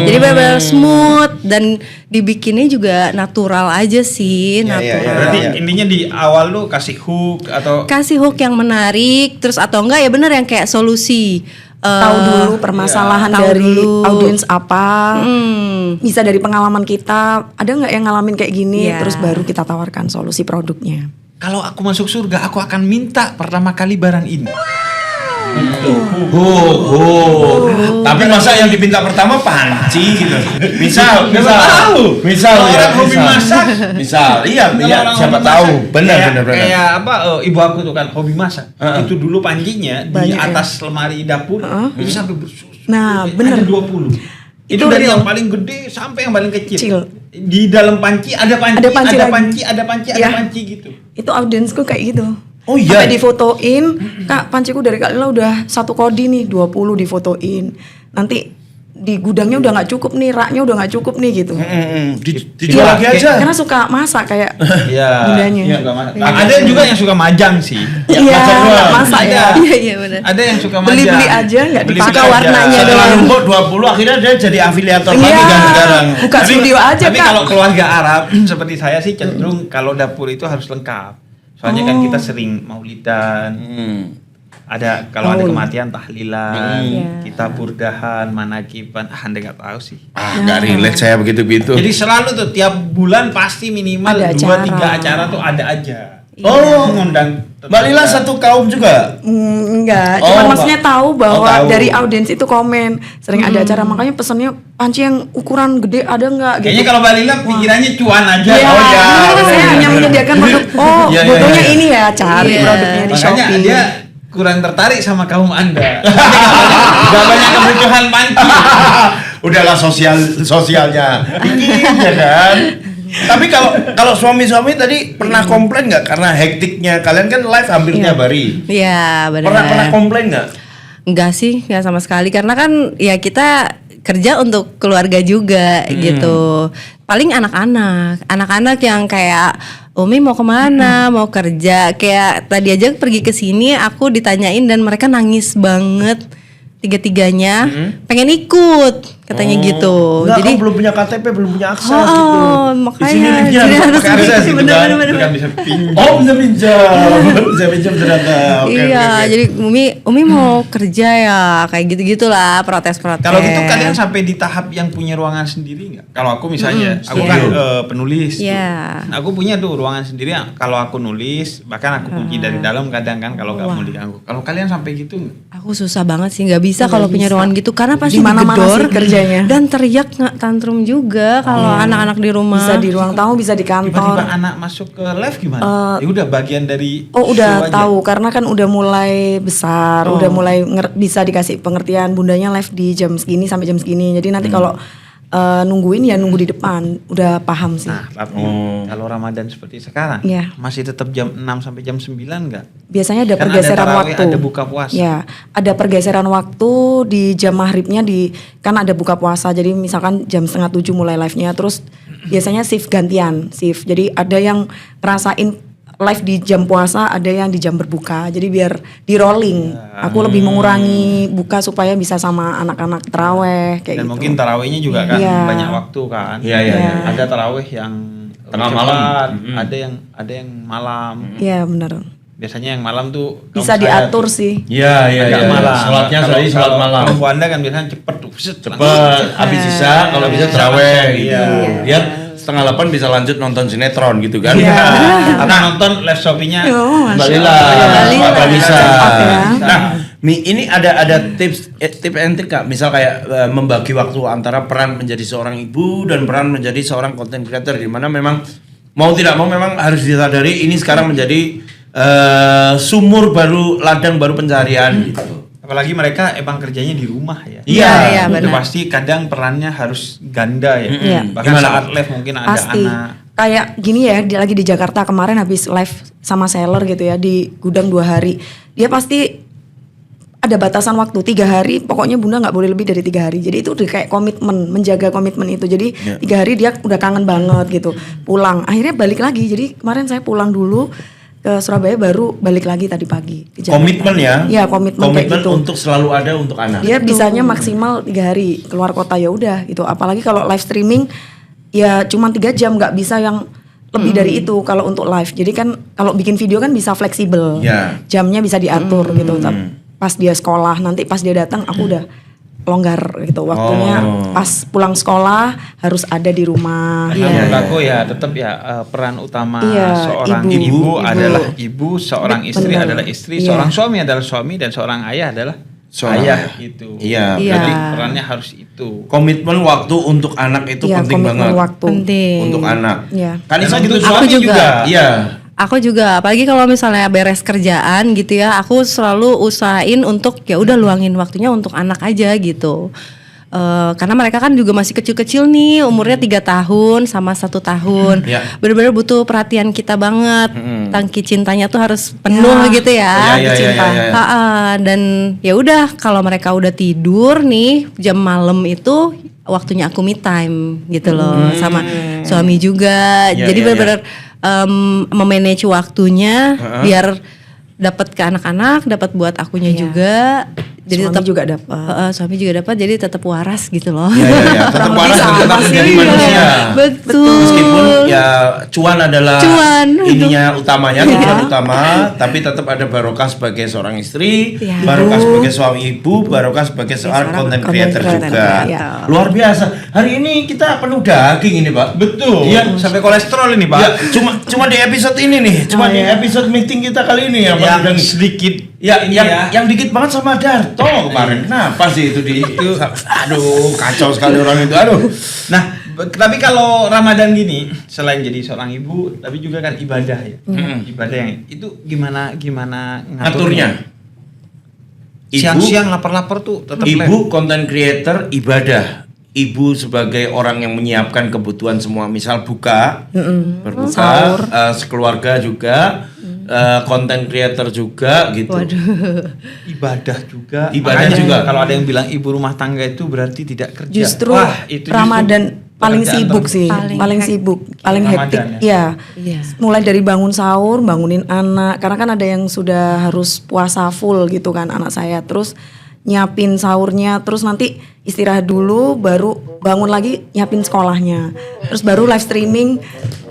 Jadi benar-benar smooth dan dibikinnya juga natural aja sih, natural. Berarti intinya di awal lu kasih hook atau Kasih hook yang menarik, terus atau enggak ya benar yang kayak solusi. Tahu dulu permasalahan tahu dari dulu. audiens apa, bisa dari pengalaman kita, ada nggak yang ngalamin kayak gini, Iya. terus baru kita tawarkan solusi produknya. kalau aku masuk surga aku akan minta pertama kali barang ini. Tapi masa yang diminta pertama panci gitu. Misal Orang hobi masak. Misal, iya, Orang siapa hobi tahu. masak. Benar. Kayak apa? Ibu aku tuh kan hobi masak. Itu dulu pancinya di Banyak, atas lemari dapur itu sampai bersusun. Nah, Ada bener. 20. Itu Itu dari real. yang paling gede sampai yang paling kecil. Kecil. Di dalam panci ada panci, Ada panci ada lagi. panci, ada panci, ada Iya. panci gitu. Itu audiensku kayak gitu. Oh iya. Sampai difotoin, Kak panciku dari Kak Lila udah 1 kodi nih, 20 difotoin. Nanti di gudangnya udah nggak cukup nih, raknya udah nggak cukup nih gitu. Dijual lagi aja. Karena suka masak kayak Iya. bundanya. Iya, nggak masak. Ada juga yang suka majang sih. Iya, masak doang. nggak masak Ada. ya. Iya benar. Ada yang suka majang. Beli-beli aja, nggak Beli-beli dipakai aja. warnanya Setelah doang. numpuk 20 akhirnya dia jadi afiliator lagi Iya. kan sekarang. Buka studio aja, Tapi Kak. kalau keluarga Arab seperti saya sih cenderung kalau dapur itu harus lengkap. Soalnya kan kita sering maulidan. Ada kalau ada kematian tahlilan, kita burdahan, manakiban. Anda nggak tahu sih. Nggak relate saya begitu-begitu. Jadi selalu tuh tiap bulan pasti minimal Ada 2-3 acara. acara tuh ada aja. Oh, Mengundang Mbak Lila satu kaum juga. Enggak, Oh, cuman Mbak. maksudnya tahu bahwa tahu. dari audiens itu komen sering ada acara, makanya pesannya panci yang ukuran gede ada nggak gitu. Kayaknya kalau Mbak Lila pikirannya cuan aja. Iya, Oh ya. saya hanya menyediakan produk. Oh, Iya, iya, butuhnya iya. ini ya, cari Iya. produknya di Makanya Shopee. dia kurang tertarik sama kaum Anda. Gak banyak kebutuhan panci. Udahlah sosialnya dikit ya kan. Tapi kalau suami-suami tadi pernah komplain nggak karena hektiknya kalian kan live hampir tiap hari. Iya benar. Pernah komplain nggak? Enggak sih, enggak sama sekali karena kan ya kita kerja untuk keluarga juga gitu. Paling anak-anak yang kayak Umi mau kemana, mau kerja, kayak tadi aja pergi ke sini aku ditanyain dan mereka nangis banget tiga-tiganya, pengen ikut katanya gitu. Enggak, Jadi kamu belum punya KTP, belum punya akses gitu. makanya Di sini liftnya jadi harus harus pakai akses gitu kan. bener-bener. Itu kan bisa pinjam. Oh bisa pinjam ternyata. Oke, Iya, oke. jadi Umi mau kerja ya, kayak gitu-gitulah protes-protes. Kalau gitu kalian sampai di tahap yang punya ruangan sendiri nggak? Kalau aku misalnya, aku kan penulis. tuh. Iya. Nah, aku punya tuh ruangan sendiri. Kalau aku nulis, bahkan aku kunci dari dalam kadang kan kalau nggak mau diganggu. Kalau kalian sampai gitu nggak? Aku susah banget sih, nggak bisa kalau punya ruangan gitu karena pasti Di mana-mana digedor sih kerjanya. dan teriak nggak tantrum juga kalau anak-anak di rumah. Bisa di ruang tamu, bisa di Tiba-tiba kantor. anak masuk ke live gimana? Ya udah bagian dari Oh udah show aja. tahu karena kan udah mulai besar, udah mulai bisa dikasih pengertian bundanya live di jam segini sampai jam segini. Jadi nanti kalau nungguin ya nunggu di depan, udah paham sih. Nah, tapi kalau Ramadan seperti sekarang Iya. masih tetap jam 6 sampai jam 9 enggak? Biasanya ada Kan ada pergeseran tarawih, waktu. ada buka puasa. Ya, ada pergeseran waktu di jam maghribnya kan ada buka puasa. Jadi misalkan jam 6:30 mulai live-nya, terus biasanya shift gantian, shift. Jadi ada yang ngerasain live di jam puasa, ada yang di jam berbuka. Jadi biar di rolling. Aku lebih mengurangi buka supaya bisa sama anak-anak taraweh kayak Dan gitu. mungkin tarawihnya juga kan Iya. banyak waktu kan. Iya, iya, iya. Ada tarawih yang Tengah cepat, malam. ada yang malam. Iya benar. Biasanya yang malam tuh Bisa kaum saya diatur tuh sih. Iya, iya, agak iya. malam. Sholatnya Kalau- sorry, sholat kalau malam. kaum Anda kan biasanya cepet tuh. Cepet, habis sisa kalau bisa terawih gitu. Iya. Biar 7:30 bisa lanjut nonton sinetron gitu kan. Atau nonton live Shopee-nya Oh, Mbak Masya Lila, Allah. Mbak Lisa. Maaf ya. Nah, ini ada tips and trick Kak. Misal kayak membagi waktu antara peran menjadi seorang ibu dan peran menjadi seorang content creator, di mana memang mau tidak mau memang harus disadari ini sekarang menjadi sumur baru, ladang baru pencarian gitu. apalagi mereka emang kerjanya di rumah ya. Iya, Itu benar. pasti kadang perannya harus ganda ya. Iya. Bahkan Gimana? saat live mungkin ada Pasti. anak. Kayak gini ya, dia lagi di Jakarta kemarin habis live sama seller gitu ya di gudang 2 hari. Dia pasti ada batasan waktu 3 hari, pokoknya bunda nggak boleh lebih dari 3 hari. Jadi itu udah kayak komitmen, menjaga komitmen itu. Jadi 3 hari dia udah kangen banget gitu. Pulang, akhirnya balik lagi. Jadi kemarin saya pulang dulu ke Surabaya, baru balik lagi tadi pagi. di Jakarta. Komitmen ya? Iya, komitmen kayak gitu. untuk selalu ada untuk anak. Dia bisanya maksimal 3 hari keluar kota, ya udah gitu. Apalagi kalau live streaming ya cuma 3 jam, nggak bisa yang lebih dari itu kalau untuk live. Jadi kan kalau bikin video kan bisa fleksibel, Ya. jamnya bisa diatur gitu. Pas dia sekolah, nanti pas dia datang aku udah longgar gitu waktunya. Pas pulang sekolah harus ada di rumah. Nah, menurut aku ya tetap ya peran utama Iya, seorang ibu. ibu Ibu. adalah ibu, seorang istri Benar. adalah istri, Iya. seorang suami adalah suami, dan seorang ayah adalah Seorang ayah ayah. gitu. Iya, Iya. Jadi perannya harus itu. Komitmen waktu untuk anak itu Iya, penting komitmen banget. waktu. Penting. Untuk anak. Iya. Kanisa gitu Aku suami juga. juga. Iya. Aku juga, apalagi kalau misalnya beres kerjaan gitu ya, aku selalu usahain untuk ya udah luangin waktunya untuk anak aja gitu. Karena mereka kan juga masih kecil-kecil nih, umurnya 3 tahun sama 1 tahun. Ya. Bener-bener butuh perhatian kita banget. Tangki cintanya tuh harus penuh gitu ya. Iya, iya, Cinta. iya, iya. Dan ya udah, kalau mereka udah tidur nih jam malam itu waktunya aku me time gitu loh, sama suami juga. Iya, Jadi iya, bener-bener memanage waktunya biar dapat ke anak-anak, dapat buat akunya Iya. juga. Jadi Suami tetap juga dapat. suami juga dapat, jadi tetap waras gitu loh. Iya, iya, iya. Tetap Kurang waras lebih dan sama tetap sih. menjadi Iya. manusia. Betul. Meskipun ya cuan adalah Cuan. ininya utamanya, Iya. tujuan utama, tapi tetap ada barokah sebagai seorang istri, Iya. barokah sebagai suami ibu, barokah sebagai seorang content creator content juga. creator. Luar biasa. Hari ini kita penuh daging ini, Pak. Betul. Iya. Sampai kolesterol ini, Pak. Ya, cuma di episode ini nih, cuma di episode meeting kita kali ini ya, Pak. Yang Dan- sedikit Ya, ini yang dikit banget sama Darto kemarin. Kenapa sih itu aduh, kacau sekali orang itu. Aduh. Nah, tapi kalau Ramadan gini, selain jadi seorang ibu, tapi juga kan ibadah ya. Ibadah yang itu gimana Ngaturnya. Siang-siang lapar-lapar tuh tetap Ibu content creator ibadah. Ibu sebagai orang yang menyiapkan kebutuhan semua, misal buka, berbuka, Sahur. sekeluarga juga, content creator juga gitu. Waduh. ibadah juga. Ibadah Makanya juga. Kalau ada yang bilang ibu rumah tangga itu berarti tidak kerja. Justru Wah, itu justru Ramadan paling pekerjaan sibuk sih, Paling paling hektik. sibuk, paling Ramadan hektik. ya? Iya. Mulai dari bangun sahur, bangunin anak, karena kan ada yang sudah harus puasa full gitu kan anak saya. Terus nyiapin sahurnya, terus nanti istirahat dulu, baru bangun lagi nyiapin sekolahnya. Terus baru live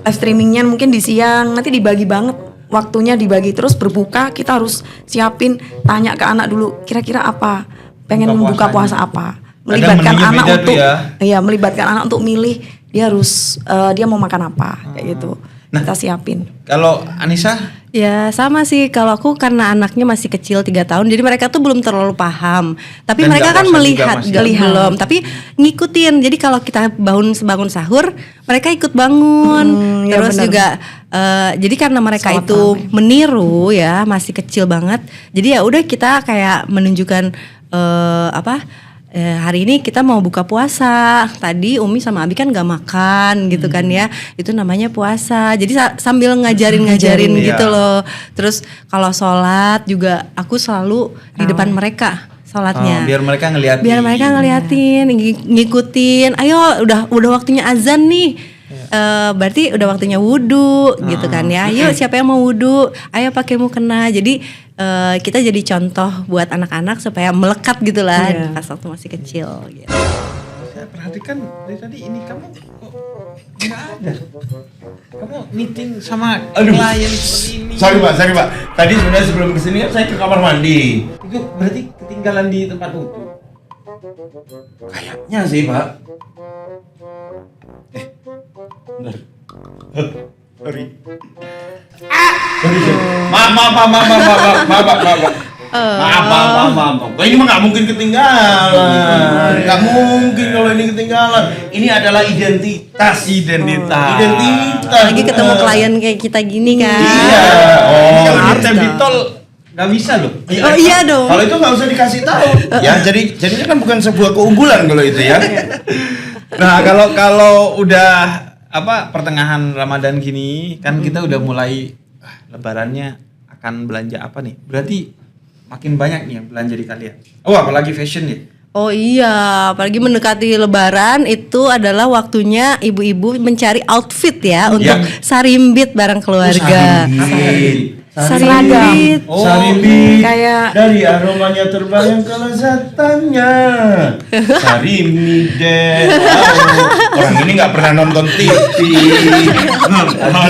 streamingnya mungkin di siang, nanti dibagi banget waktunya, dibagi. Terus berbuka kita harus siapin, tanya ke anak dulu kira-kira apa, pengen Buka buka puasanya. puasa apa. Kadang Melibatkan menunya anak beda tuh untuk ya. iya, melibatkan anak untuk milih dia harus dia mau makan apa kayak gitu. Kita siapin. Kalau Anissa, Ya sama sih, kalau aku karena anaknya masih kecil 3 tahun, jadi mereka tuh belum terlalu paham. Tapi Dan mereka nggak kan puasa juga melihat, masih. belum. Tapi ngikutin. Jadi kalau kita bangun sahur, mereka ikut bangun. Ya Terus benar. juga, jadi karena mereka Sholat itu tarawih. meniru ya, masih kecil banget. Jadi ya udah kita kayak menunjukkan hari ini kita mau buka puasa. Tadi Umi sama Abi kan gak makan gitu kan ya. Itu namanya puasa. Jadi sambil ngajarin Iya. gitu loh. Terus kalau sholat juga aku selalu di depan mereka sholatnya. biar mereka ngeliatin. Biar mereka ngeliatin, ngikutin. Ayo udah waktunya azan nih. Berarti udah waktunya wudhu gitu kan ya. Yuk siapa yang mau wudhu? Ayo pakai mukena. Jadi kita jadi contoh buat anak-anak supaya melekat gitu lah Iya. pas waktu masih kecil gitu. Saya perhatikan dari tadi ini kamu kok nggak ada. Kamu meeting sama klien seperti ini. Sorry Pak. Tadi sebenarnya sebelum kesini kan saya ke kamar mandi. Itu berarti ketinggalan di tempat wudhu. Kayaknya sih Pak. Bener. Sorry. Sorry. Maaf. Ini mah nggak mungkin ketinggalan. Nggak mungkin kalau ini ketinggalan. Ini adalah identitas. Lagi ketemu klien kayak kita gini kan. Iya. Kalau harus di dong. tol nggak bisa loh. Oh iya dong. Kalau itu nggak usah dikasih tahu. Ya, jadinya kan bukan sebuah keunggulan kalau itu ya. Nah, kalau udah pertengahan Ramadan gini kan kita udah mulai lebarannya akan belanja apa nih? Berarti makin banyak nih yang belanja di kalian. Oh, apalagi fashion ya. Oh iya, apalagi mendekati Lebaran itu adalah waktunya ibu-ibu mencari outfit ya untuk sarimbit bareng keluarga. Sarimbit. Oh, Sarimbit. kayak- Dari aromanya terbayang kelezatannya. Sarimbit deh. Wow. Orang ini nggak pernah nonton TV.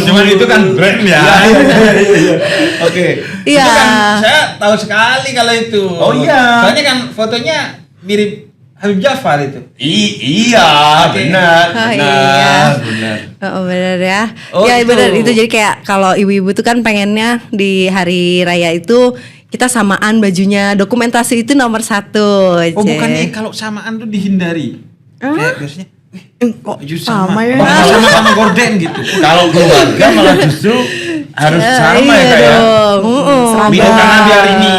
Cuman itu kan brand ya. Oke. Iya. Itu kan saya tahu sekali kalau itu. Oh iya. Soalnya kan fotonya mirip Habib Jafar itu. Iya, benar, Oh, benar, iya. benar. Oh benar ya. Oh, Ya itu. benar itu jadi kayak kalau ibu-ibu tuh kan pengennya di hari raya itu kita samaan bajunya, dokumentasi itu nomor 1. Oh, bukannya kalau samaan tuh dihindari. Kayak biasanya Kok baju sama ya? sama gorden gitu. Kalau keluarga malah justru harus sama ya iya kayak. dong. Biar Seragam. karena biar ini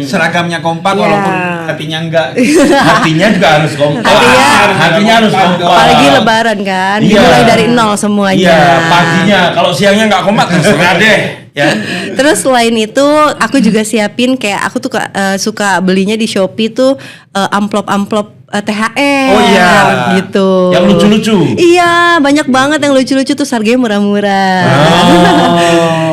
seragamnya kompak Iya. walaupun hatinya enggak. Hatinya juga harus kompak. Hatinya- Hatinya harus kompak. Apalagi lebaran kan, Iya. dimulai dari nol semuanya. Iya, paginya. Kalau siangnya nggak kompak terserah deh. Ya. Terus selain itu aku juga siapin kayak aku tuh suka belinya di Shopee tuh amplop-amplop THR Oh iya. gitu. Yang lucu-lucu. Iya, banyak banget yang lucu-lucu tuh harganya murah-murah.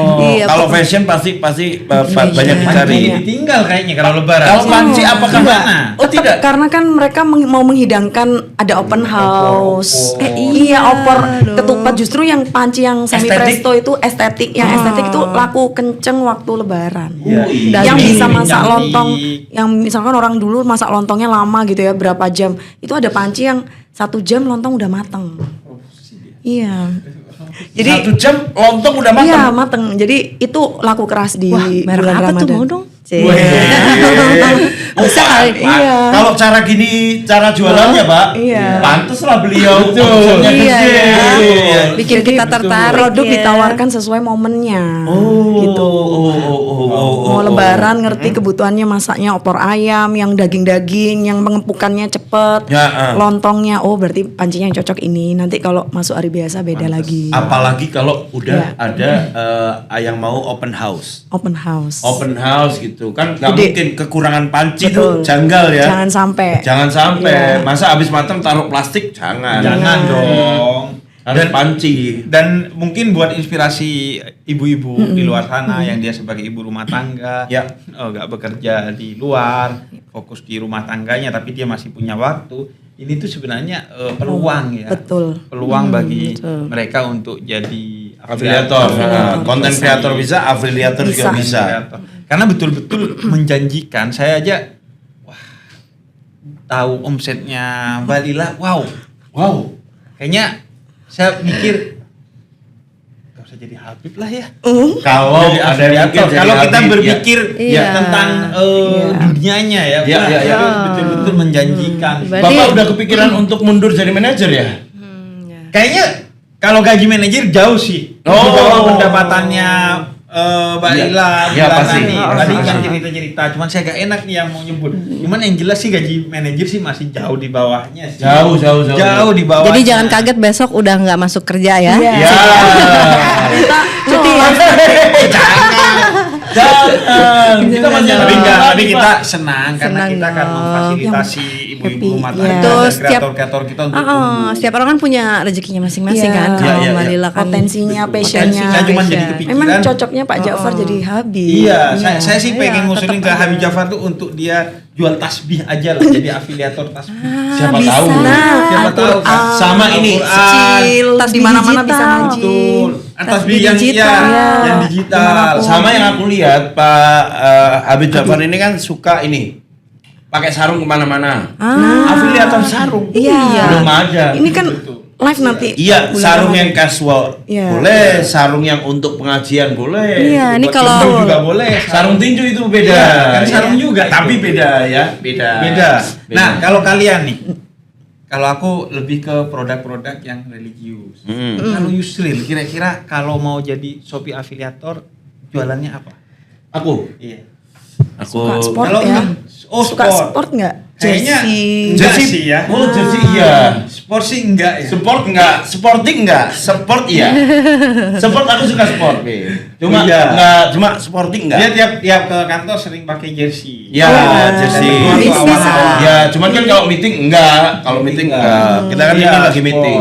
Oh, Iya, kalau pokoknya- fashion pasti banyak Panci dicari. ditinggal kayaknya kalau lebaran. Kalau panci apakah Gimana? Oh Tetep, tidak. karena kan mereka mau menghidangkan ada open house. Iya, opor ketupat justru yang panci yang semi Estetik. presto itu estetik, yang estetik itu laku kenceng waktu lebaran. Oh, iya. Yang Daging, bisa masak daging. lontong, yang misalkan orang dulu masak lontongnya lama gitu ya, berapa jam. Itu ada panci yang 1 jam lontong udah mateng. Iya. Jadi 1 jam lontong udah matang. Iya mateng. Jadi itu laku keras di Wah, merek bulan apa tuh Ramadan. mau dong? Bisa kali. Iya. Kalau cara gini cara jualannya, Pak. Iya. Pantes lah beliau omsetnya Iya, gede. iya. Bikin Jadi kita tertarik. produk ya. ditawarkan sesuai momennya. Oh, gitu. Mau oh. lebaran ngerti kebutuhannya masaknya opor ayam yang daging-daging yang pengepukannya cepet. Ya, Lontongnya berarti pancinya yang cocok ini. Nanti kalau masuk hari biasa beda lagi. Apalagi kalau udah Iya. ada yang mau open house. Open house. Open house gitu kan nggak Jadi- mungkin kekurangan panci Betul. tuh janggal ya. Jangan sampai. Jangan sampai. Iya. Masa habis matang taruh plastik jangan. Jangan dong. Harus panci. Dan mungkin buat inspirasi ibu-ibu di luar sana yang dia sebagai ibu rumah tangga, Ya. nggak bekerja di luar, fokus di rumah tangganya, tapi dia masih punya waktu. Ini tuh sebenarnya peluang ya, Betul. peluang bagi betul. mereka untuk jadi Afiliator, Afiliator. konten Bisa. kreator bisa, afiliator juga bisa. Afiliator. Karena betul-betul menjanjikan. Saya aja, wah, tahu omsetnya Mbak Lila, wow, kayaknya saya mikir gak usah jadi Habib lah ya. Kalau Jadi ada yang afiliator. mikir jadi Kalau kita Habib, berpikir Iya. tentang dunianya ya, Iya, wah, iya, iya. itu betul-betul menjanjikan. Berarti- Bapak udah kepikiran untuk mundur jadi manajer ya? Kayaknya kalau gaji manajer jauh sih. Oh. Di bawah pendapatannya Mbak Iya. Lila Iya, bulanan pasti. nih. Pasti. Tadi kan cerita-cerita, cuman saya gak enak nih yang mau nyebut. Cuman yang jelas sih gaji manajer sih masih jauh di bawahnya sih. Jauh. di bawah. Jadi jangan kaget besok udah nggak masuk kerja ya. Iya. Ya. Kita Cuti ya. Jangan. Kita masih tapi ada enggak, lagi, tapi Pak. kita senang karena Senang kita akan dong. memfasilitasi ibu-ibu happy, rumah iya. tangga Betul, dan setiap- kreator-kreator kita untuk Setiap orang kan punya rezekinya masing-masing Iya. kan. Iya, Kalau iya, Mbak iya. Lila kan potensinya, Potensi passionnya. saya cuma jadi Passion. kepikiran. Memang cocoknya Pak Ja'far jadi Habib. Iya, saya sih pengen Iya, ngusulin ke tetap Habib aja. Jafar tuh untuk dia jual tasbih aja lah, jadi afiliator tasbih. Siapa bisa. tahu. Siapa tahu kan? Sama ini. Kecil, Tas di tasbih mana-mana digital. bisa ngaji. Betul. Tasbih Tasbih yang digital. yang digital. Sama yang aku lihat Pak Habib Jafar ini kan suka ini pakai sarung kemana-mana. Afiliator sarung. Iya. Belum ada. Ini kan live nanti. Iya, bulan sarung Ramadan. yang casual Iya. boleh, sarung yang untuk pengajian boleh. Iya, ini Buat kalau tinju juga boleh. Sarung tinju itu beda. Iya, kan sarung juga. Tapi beda ya, beda. Beda. Nah, kalau kalian nih, kalau aku lebih ke produk-produk yang religius. Kalau Yusril, kira-kira kalau mau jadi Shopee afiliator, jualannya apa? Aku, Iya. Suka aku sport Kalau ya. oh, Suka sport nggak? Kayaknya Jersey. enggak sih ya. Oh, jersey iya. Sport sih enggak ya. Sport enggak, sporting enggak, sport iya. Sport aku suka sport, Be. Cuma Iya. enggak, cuma sporting enggak. Dia tiap ke kantor sering pakai jersey. Ya, jersey. Itu Bisa. awal-awal. Ya, cuman kan kalau meeting enggak, kalau meeting enggak. Kita kan Iya, ini lagi sport. meeting.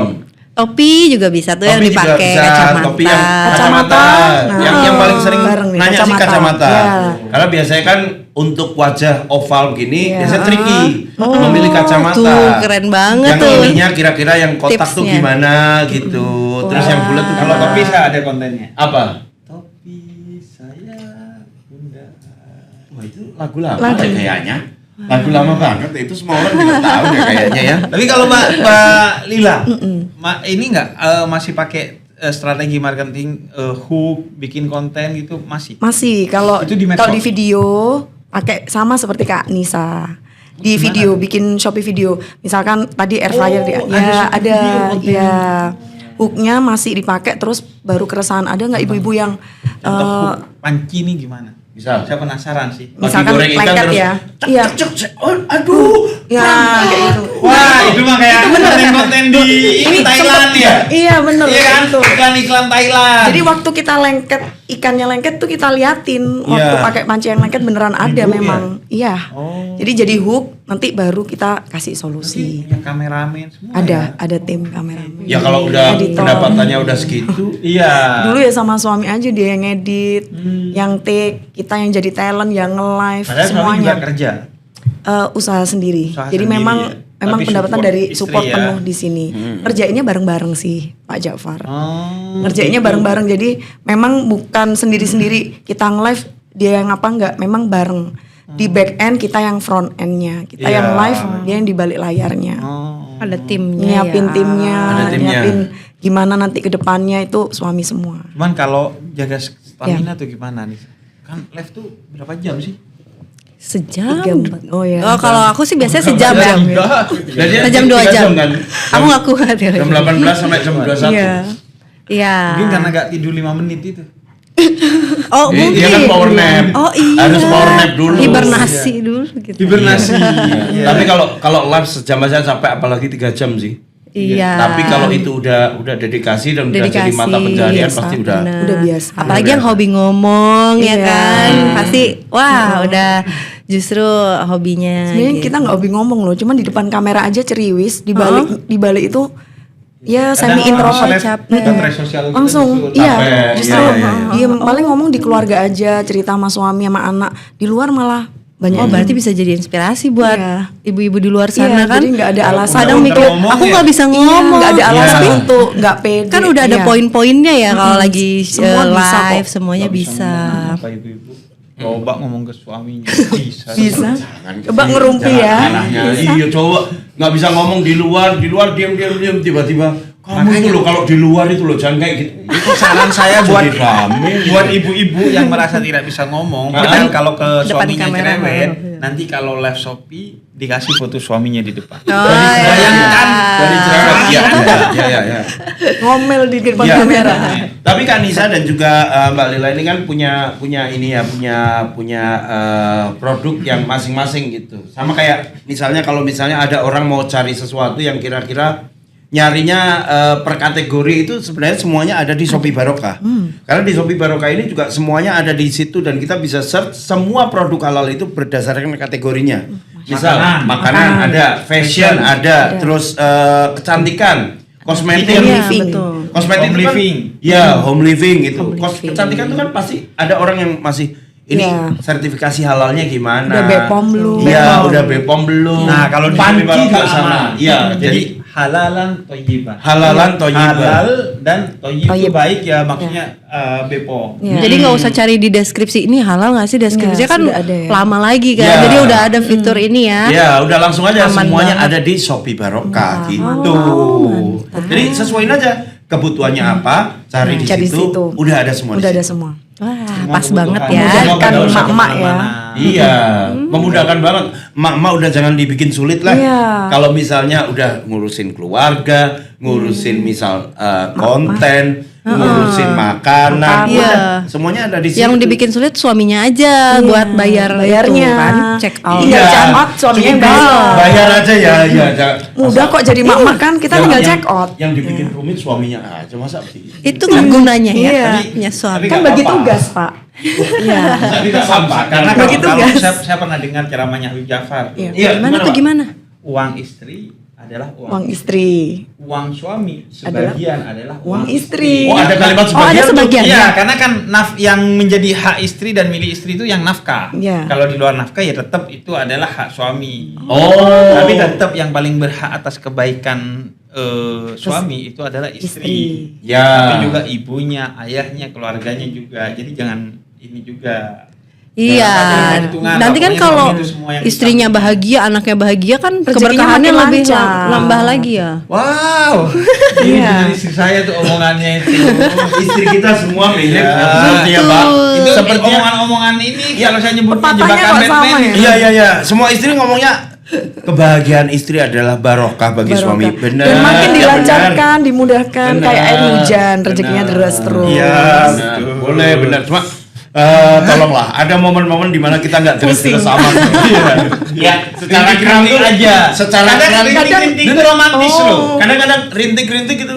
Topi juga bisa tuh yang Topi juga dipakai bisa, kacamata. topi yang kacamata. Kacamata. Yang paling sering Bareng nih, nanya sih kacamata. kacamata. Ya. Karena biasanya kan untuk wajah oval begini Ya. biasanya tricky memilih kacamata. Tuh, keren banget yang tuh. ininya kira-kira yang kotak tuh Tipsnya. gimana gitu. Terus yang bulat tuh Kalau topi saya ada kontennya. apa? Topi saya bunda. Wah, itu lagu lama Lagu. deh kayaknya. Lagu lama banget itu semua orang juga tahu deh kayaknya ya. Tapi kalau Mbak Lila, ini nggak masih pakai strategi marketing hook, bikin konten gitu masih? Masih kalau Itu di medsos? kalau di video pakai sama seperti Kak Nisa. Di video bikin Shopee video. Misalkan tadi air fryer Oh, ya ada Shopee ada video konten. ya. Hooknya masih dipakai terus baru keresahan. Ada nggak ibu-ibu yang Contoh hook panci ini gimana? Bisa. Saya penasaran sih. Misalkan Lagi goreng ikan lengket terus, ya. cek, Iya. cek, cek, oh, aduh. Ya kayak gitu. Wah, itu mah kayak konten-konten di ini Thailand ya. Iya bener Iya kan? itu. Iklan-iklan Thailand. Jadi waktu kita lengket ikannya lengket tuh kita liatin waktu Iya. pakai panci yang lengket beneran ada Di hook memang. Iya. Oh. Jadi hook nanti baru kita kasih solusi. punya kameramen semua. Ada tim kameramen. Ya kalau udah Editor. pendapatannya udah segitu, Iya. Dulu ya sama suami aja dia yang edit, yang take, kita yang jadi talent, yang nge-live Padahal suami semuanya. juga kerja. Usaha sendiri. Usaha Jadi sendiri memang ya. memang Tapi pendapatan support dari istri support ya. penuh di sini. Kerjainnya bareng-bareng sih Pak Ja'far. Oh. Ngerjainnya bareng-bareng. Jadi memang bukan sendiri-sendiri kita nge-live dia yang apa enggak, memang bareng. Di back end kita yang front end-nya, kita Iya. yang live, dia yang di balik layarnya. Oh. Ada timnya Nyiapin ya. timnya, Ada timnya. nyiapin gimana nanti ke depannya itu suami semua. Cuman kalau jaga stamina Ya. tuh gimana nih? Kan live tuh berapa jam sih? Sejam. 3, oh ya. Oh, kalau aku sih biasanya sejam ya. jadi Sejam 2 3 jam. kan. Aku nggak kuat ya. Jam 18 sampai jam 21. Iya. Iya. Mungkin karena gak tidur 5 menit itu. Oh, Dia mungkin. kan power nap. Oh iya. Harus power nap dulu. Hibernasi dulu gitu. Hibernasi. Iya. Tapi kalau live sejam aja sampai apalagi 3 jam sih. Iya. Tapi kalau itu udah dedikasi dan udah jadi mata pencaharian biasa, pasti udah. bener. Udah biasa. Apalagi yang hobi ngomong ya Iya. kan, pasti wah udah justru hobinya. Sebenarnya gitu. kita nggak hobi ngomong loh, cuman di depan kamera aja ceriwis, di balik itu ya semi introvert. Baterai sosial kita Langsung, justru iya, capek. justru Iya, iya, iya. dia paling ngomong di keluarga aja, cerita sama suami sama anak, di luar malah banyak. Oh berarti bisa jadi inspirasi buat Iya. ibu-ibu di luar Iya, sana kan? jadi nggak ada alasan Kadang untuk mikir ngomong aku ya. nggak bisa Iya, ngomong. nggak ada alasan Iya. untuk nggak pede. Kan udah ada Iya. poin-poinnya ya kalau lagi Semua bisa live kok. semuanya bisa. Apa ibu-ibu? Coba ngomong ke suaminya bisa. Bisa. Jangan Coba kesini, ngerumpi jangan ya. anaknya. Bisa. Iya coba nggak bisa ngomong di luar diam tiba-tiba kamu itu loh kalau di luar itu loh jangan kayak gitu. Itu saran saya buat Jadi rame. buat ibu-ibu yang merasa tidak bisa ngomong. Padahal kalau ke Depan suaminya kamera. cerewet, nanti kalau live Shopee dikasih foto suaminya di depan. Oh, iya. Bayangkan Dari cerewet ya. Ngomel di depan Iya. kamera. Tapi Kak Nisa dan juga Mbak Lila ini kan punya ini ya punya produk yang masing-masing gitu. Sama kayak misalnya kalau misalnya ada orang mau cari sesuatu yang kira-kira nyarinya per kategori itu sebenarnya semuanya ada di Shopee Barokah. Karena di Shopee Barokah ini juga semuanya ada di situ dan kita bisa search semua produk halal itu berdasarkan kategorinya. Misal makanan ada, fashion ada, terus kecantikan, kosmetik, Home living. Betul. kosmetik Home itu kan- living. Iya, home living gitu. Home living. Kecantikan itu kan pasti ada orang yang masih ini Iya. sertifikasi halalnya gimana? Udah BPOM belum? Iya, BPOM. udah BPOM belum. Nah, kalau di panci Shopee juga Barokah sama. aman. Iya, Jadi halalan thayyiban. halalan thayyibah. Halal dan thayyib itu Thayyib. baik ya maksudnya BPOM. Iya. Jadi nggak usah cari di deskripsi ini halal nggak sih deskripsinya Iya, kan sudah ada ya. lama lagi kan. Iya. Jadi udah ada fitur ini ya. Ya, udah langsung aja Aman semuanya banget. ada di Shopee Barokah gitu. mantap. Jadi sesuaiin aja kebutuhannya apa, cari di Cari situ, situ. udah ada semua. Udah di ada situ. semua. Wah, Semua pas kebutuhan. banget ya. Memudahkan Nggak usah emak-emak ya. kemana-mana. Iya, memudahkan banget. Mak udah jangan dibikin sulit lah. Iya. Kalau misalnya udah ngurusin keluarga, ngurusin misal konten, ngurusin makanan, Iya. udah, semuanya ada di situ. Yang dibikin sulit suaminya aja buat bayarnya bayarnya. check out. Iya. check out, suaminya yang cukup bayar. bayar aja ya, Mudah kok jadi mak-mak kan, kita tinggal check out. Yang dibikin rumit suaminya aja, masa sih? Itu kan gunanya ya, Iya. punya suami. Tapi Kan nggak bagi apa-apa. tugas, Pak. Iya. Tapi nggak apa-apa, karena Bagi kalau tugas. saya pernah dengar ceramahnya Habib Jafar. Iya. Iya, Gimana tuh Pak? gimana? Uang istri adalah Uang istri. uang suami sebagian adalah Uang istri. Oh, ada kalimat Oh, sebagian ada tuh. sebagian. Iya, karena kan yang menjadi hak istri dan milik istri itu yang nafkah. Iya. Kalau di luar nafkah ya tetap itu adalah hak suami. Oh. Tapi tetap yang paling berhak atas kebaikan suami itu adalah istri. Ya. Tapi juga ibunya, ayahnya, keluarganya juga. Jadi jangan ini juga. Iya. Jangan hitungan, Nanti kan pokoknya kalau itu semua yang istrinya kita- bahagia, anaknya bahagia kan Rezekinya keberkahannya makin lebih lancar. nambah lagi ya. Wow, ini Iya. dari istri saya tuh omongannya itu. Istri kita semua milik Ya, seperti ya, Pak. Itu Sepertinya omongan-omongan ini kalau saya nyebutnya Pepatahnya jebakan kok sama Batman. ya? Iya iya iya, semua istri ngomongnya kebahagiaan istri adalah barokah bagi Barokah. suami. Benar. Dan makin Ya, dilancarkan, dimudahkan benar. kayak air hujan, rezekinya Benar. deras terus. Iya, benar. Boleh benar. Cuma tolonglah, ada momen-momen di mana kita nggak terus-terus sama. Ya, secara Rintik-rintik keram aja. secara Kadang keram rintik-rintik itu romantis loh. Kadang-kadang rintik-rintik itu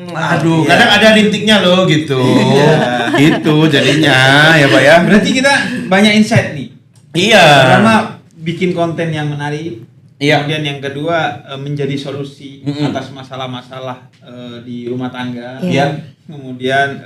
aduh, kadang ada rintiknya loh gitu. Gitu jadinya ya, Pak ya. Berarti kita banyak insight nih. Iya. Pertama bikin konten yang menarik. Iya. Kemudian yang kedua menjadi solusi Mm-mm. atas masalah-masalah di rumah tangga. Iya. Ya. Kemudian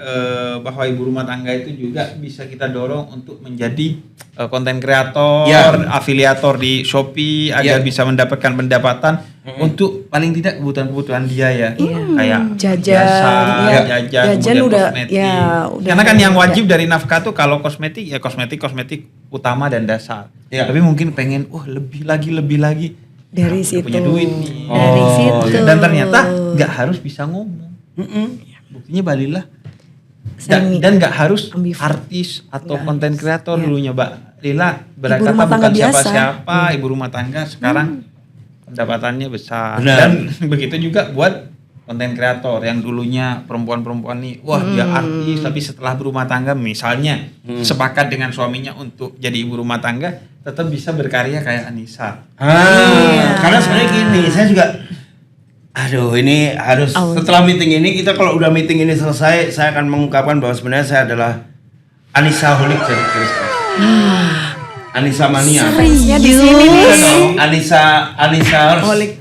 bahwa ibu rumah tangga itu juga bisa kita dorong untuk menjadi konten kreator, Iya. afiliator di Shopee agar Iya. bisa mendapatkan pendapatan untuk paling tidak kebutuhan-kebutuhan dia ya. Kayak Jajan, jasa, iya. jajan, Jajan kemudian udah, kosmetik. ya, udah Karena kan yang ada. wajib dari nafkah tuh kalau kosmetik ya kosmetik utama dan dasar. Iya. Tapi mungkin pengen lebih lagi. Dari Udah situ. punya duit nih. Dari Oh, situ. Dan ternyata nggak harus bisa ngomong. Buktinya Balila. Semi. Dan nggak harus Ambivert. artis atau Nggak konten harus. kreator Iya. dulunya Mbak Lila berkata rumah tangga bukan biasa. siapa-siapa, ibu rumah tangga sekarang pendapatannya besar. Benar. Dan begitu juga buat konten kreator yang dulunya perempuan-perempuan nih, wah dia artis tapi setelah berumah tangga misalnya sepakat dengan suaminya untuk jadi ibu rumah tangga, tetap bisa berkarya kayak Anissa. Karena sebenarnya gini, saya juga aduh ini harus setelah meeting ini kita kalau udah meeting ini selesai saya akan mengungkapkan bahwa sebenarnya saya adalah Anissa Holik jadi Kristus. Anissa Mania. Ya di sini nih. Anissa harus Holik.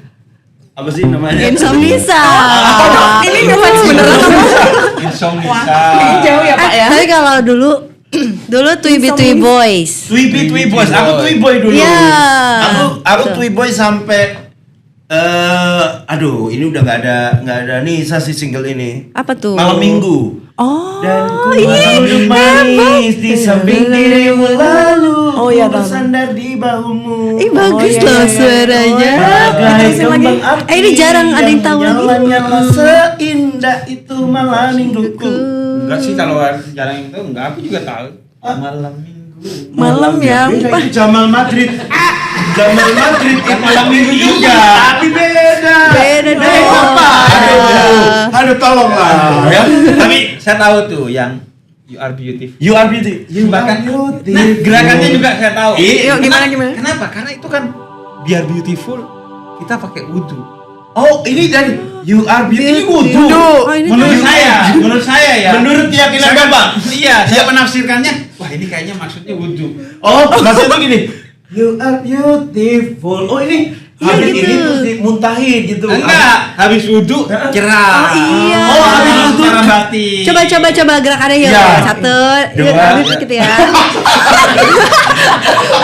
apa sih namanya? Insomnisa. Ini ngefans beneran apa? Insomnisa. Jauh ya Pak ya. Tapi kalau dulu Twi Boys. Twi Boys. Aku Twi Boy dulu. Iya. Aku Twi Boy sampai aduh ini udah nggak ada nih sih single ini. Apa tuh? Malam Minggu. Oh, Dan ku ini duduk manis di samping dirimu lalu Oh, iya, tahu. bersandar di bahumu. Ih bagus iya, loh iya. suaranya. Bagai Terusin lagi. kembang api Ini jarang ada yang tahu lagi. menyala-nyala seindah itu malam mingguku. Enggak sih kalau jarang yang tahu, enggak, aku juga tahu. Malam Minggu. Malam ya. Beda itu Jamal Madrid. Jamal Madrid itu malam minggu juga. Tapi beda. Beda dong. Apa? Aduh tolonglah ya. Tapi saya tahu tuh yang You Are Beautiful. You are beauty. Bahkan nah, gerakannya juga saya tahu. Yuk, gimana? Kenapa? Karena itu kan biar beautiful kita pakai wudu. Oh, ini dari You are beauty. Ini wudu. Oh, ini Menurut tuh- saya ya. Menurut keyakinan Saya kan- Bapak. Iya, saya menafsirkannya. Wah, ini kayaknya maksudnya wudu. Oh, maksudnya gini. You are beautiful. Oh, ini Iya, habis gitu. ini terus dimuntahin gitu. Enggak, habis wudu cerah. Oh, iya. Oh, habis wudu cerah batin. Coba gerakannya yuk. Ya. Satu, Dua. habis gitu ya.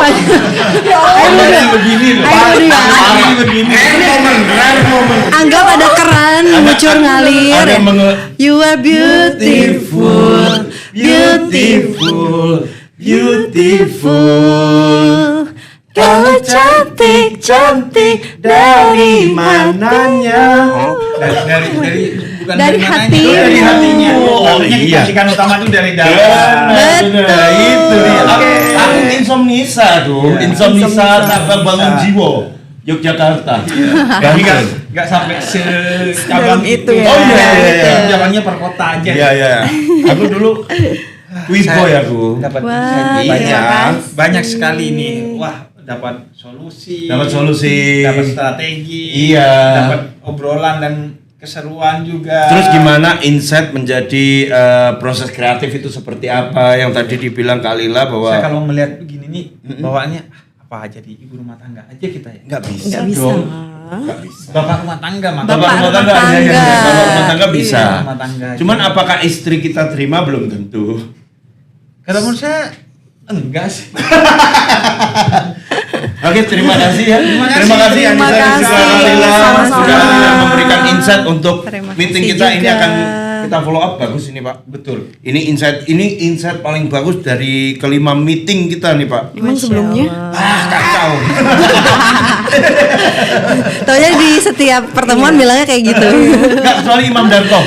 Ini begini loh. Ayo dulu ya. Ini begini. Rare moment. Anggap ada keran ngucur ngalir. Ada You are beautiful, beautiful, beautiful. Kau cantik dari mananya? Dari bukan Dari mananya, hati. dari hatinya. Oh, Artinya iya. kita utama itu dari dalam. Betul. Itu dia. Oke. Aku insomnisa tuh. Iya. Insomnisa tanpa bangun jiwa. Yogyakarta. Tapi nggak sampai secabang itu ya. Oh iya. Cabangnya per kota aja. Iya. Aku dulu Wiboy aku. Dapat Wah, insight terima kasih. banyak sekali nih. Wah, dapat solusi. Dapat strategi. Iya. Dapat obrolan dan keseruan juga. Terus gimana insight menjadi proses kreatif itu seperti apa yang tadi dibilang Kak Lila bahwa Saya kalau melihat begini nih, bawaannya apa jadi ibu rumah tangga aja kita ya? nggak bisa Nggak bisa. dong. Nggak bisa. Bapak rumah tangga makanya. Bapak rumah tangga, rumah iya, tangga. Bapak rumah tangga bisa. Iya, rumah tangga. Cuman apakah istri kita terima belum tentu. Kalau menurut saya enggak sih. Oke, terima kasih ya. Terima kasih. Anissa Terima dan juga kasih. Kak Lila Sama-sama. sudah memberikan insight untuk Terima meeting kasih kita ini juga. akan kita follow up. Bagus ini Pak. Betul. Ini insight paling bagus dari kelima meeting kita nih Pak. Emang Masya sebelumnya? Allah. Kacau. Taunya di setiap pertemuan bilangnya kayak gitu. Enggak kecuali Imam Darto.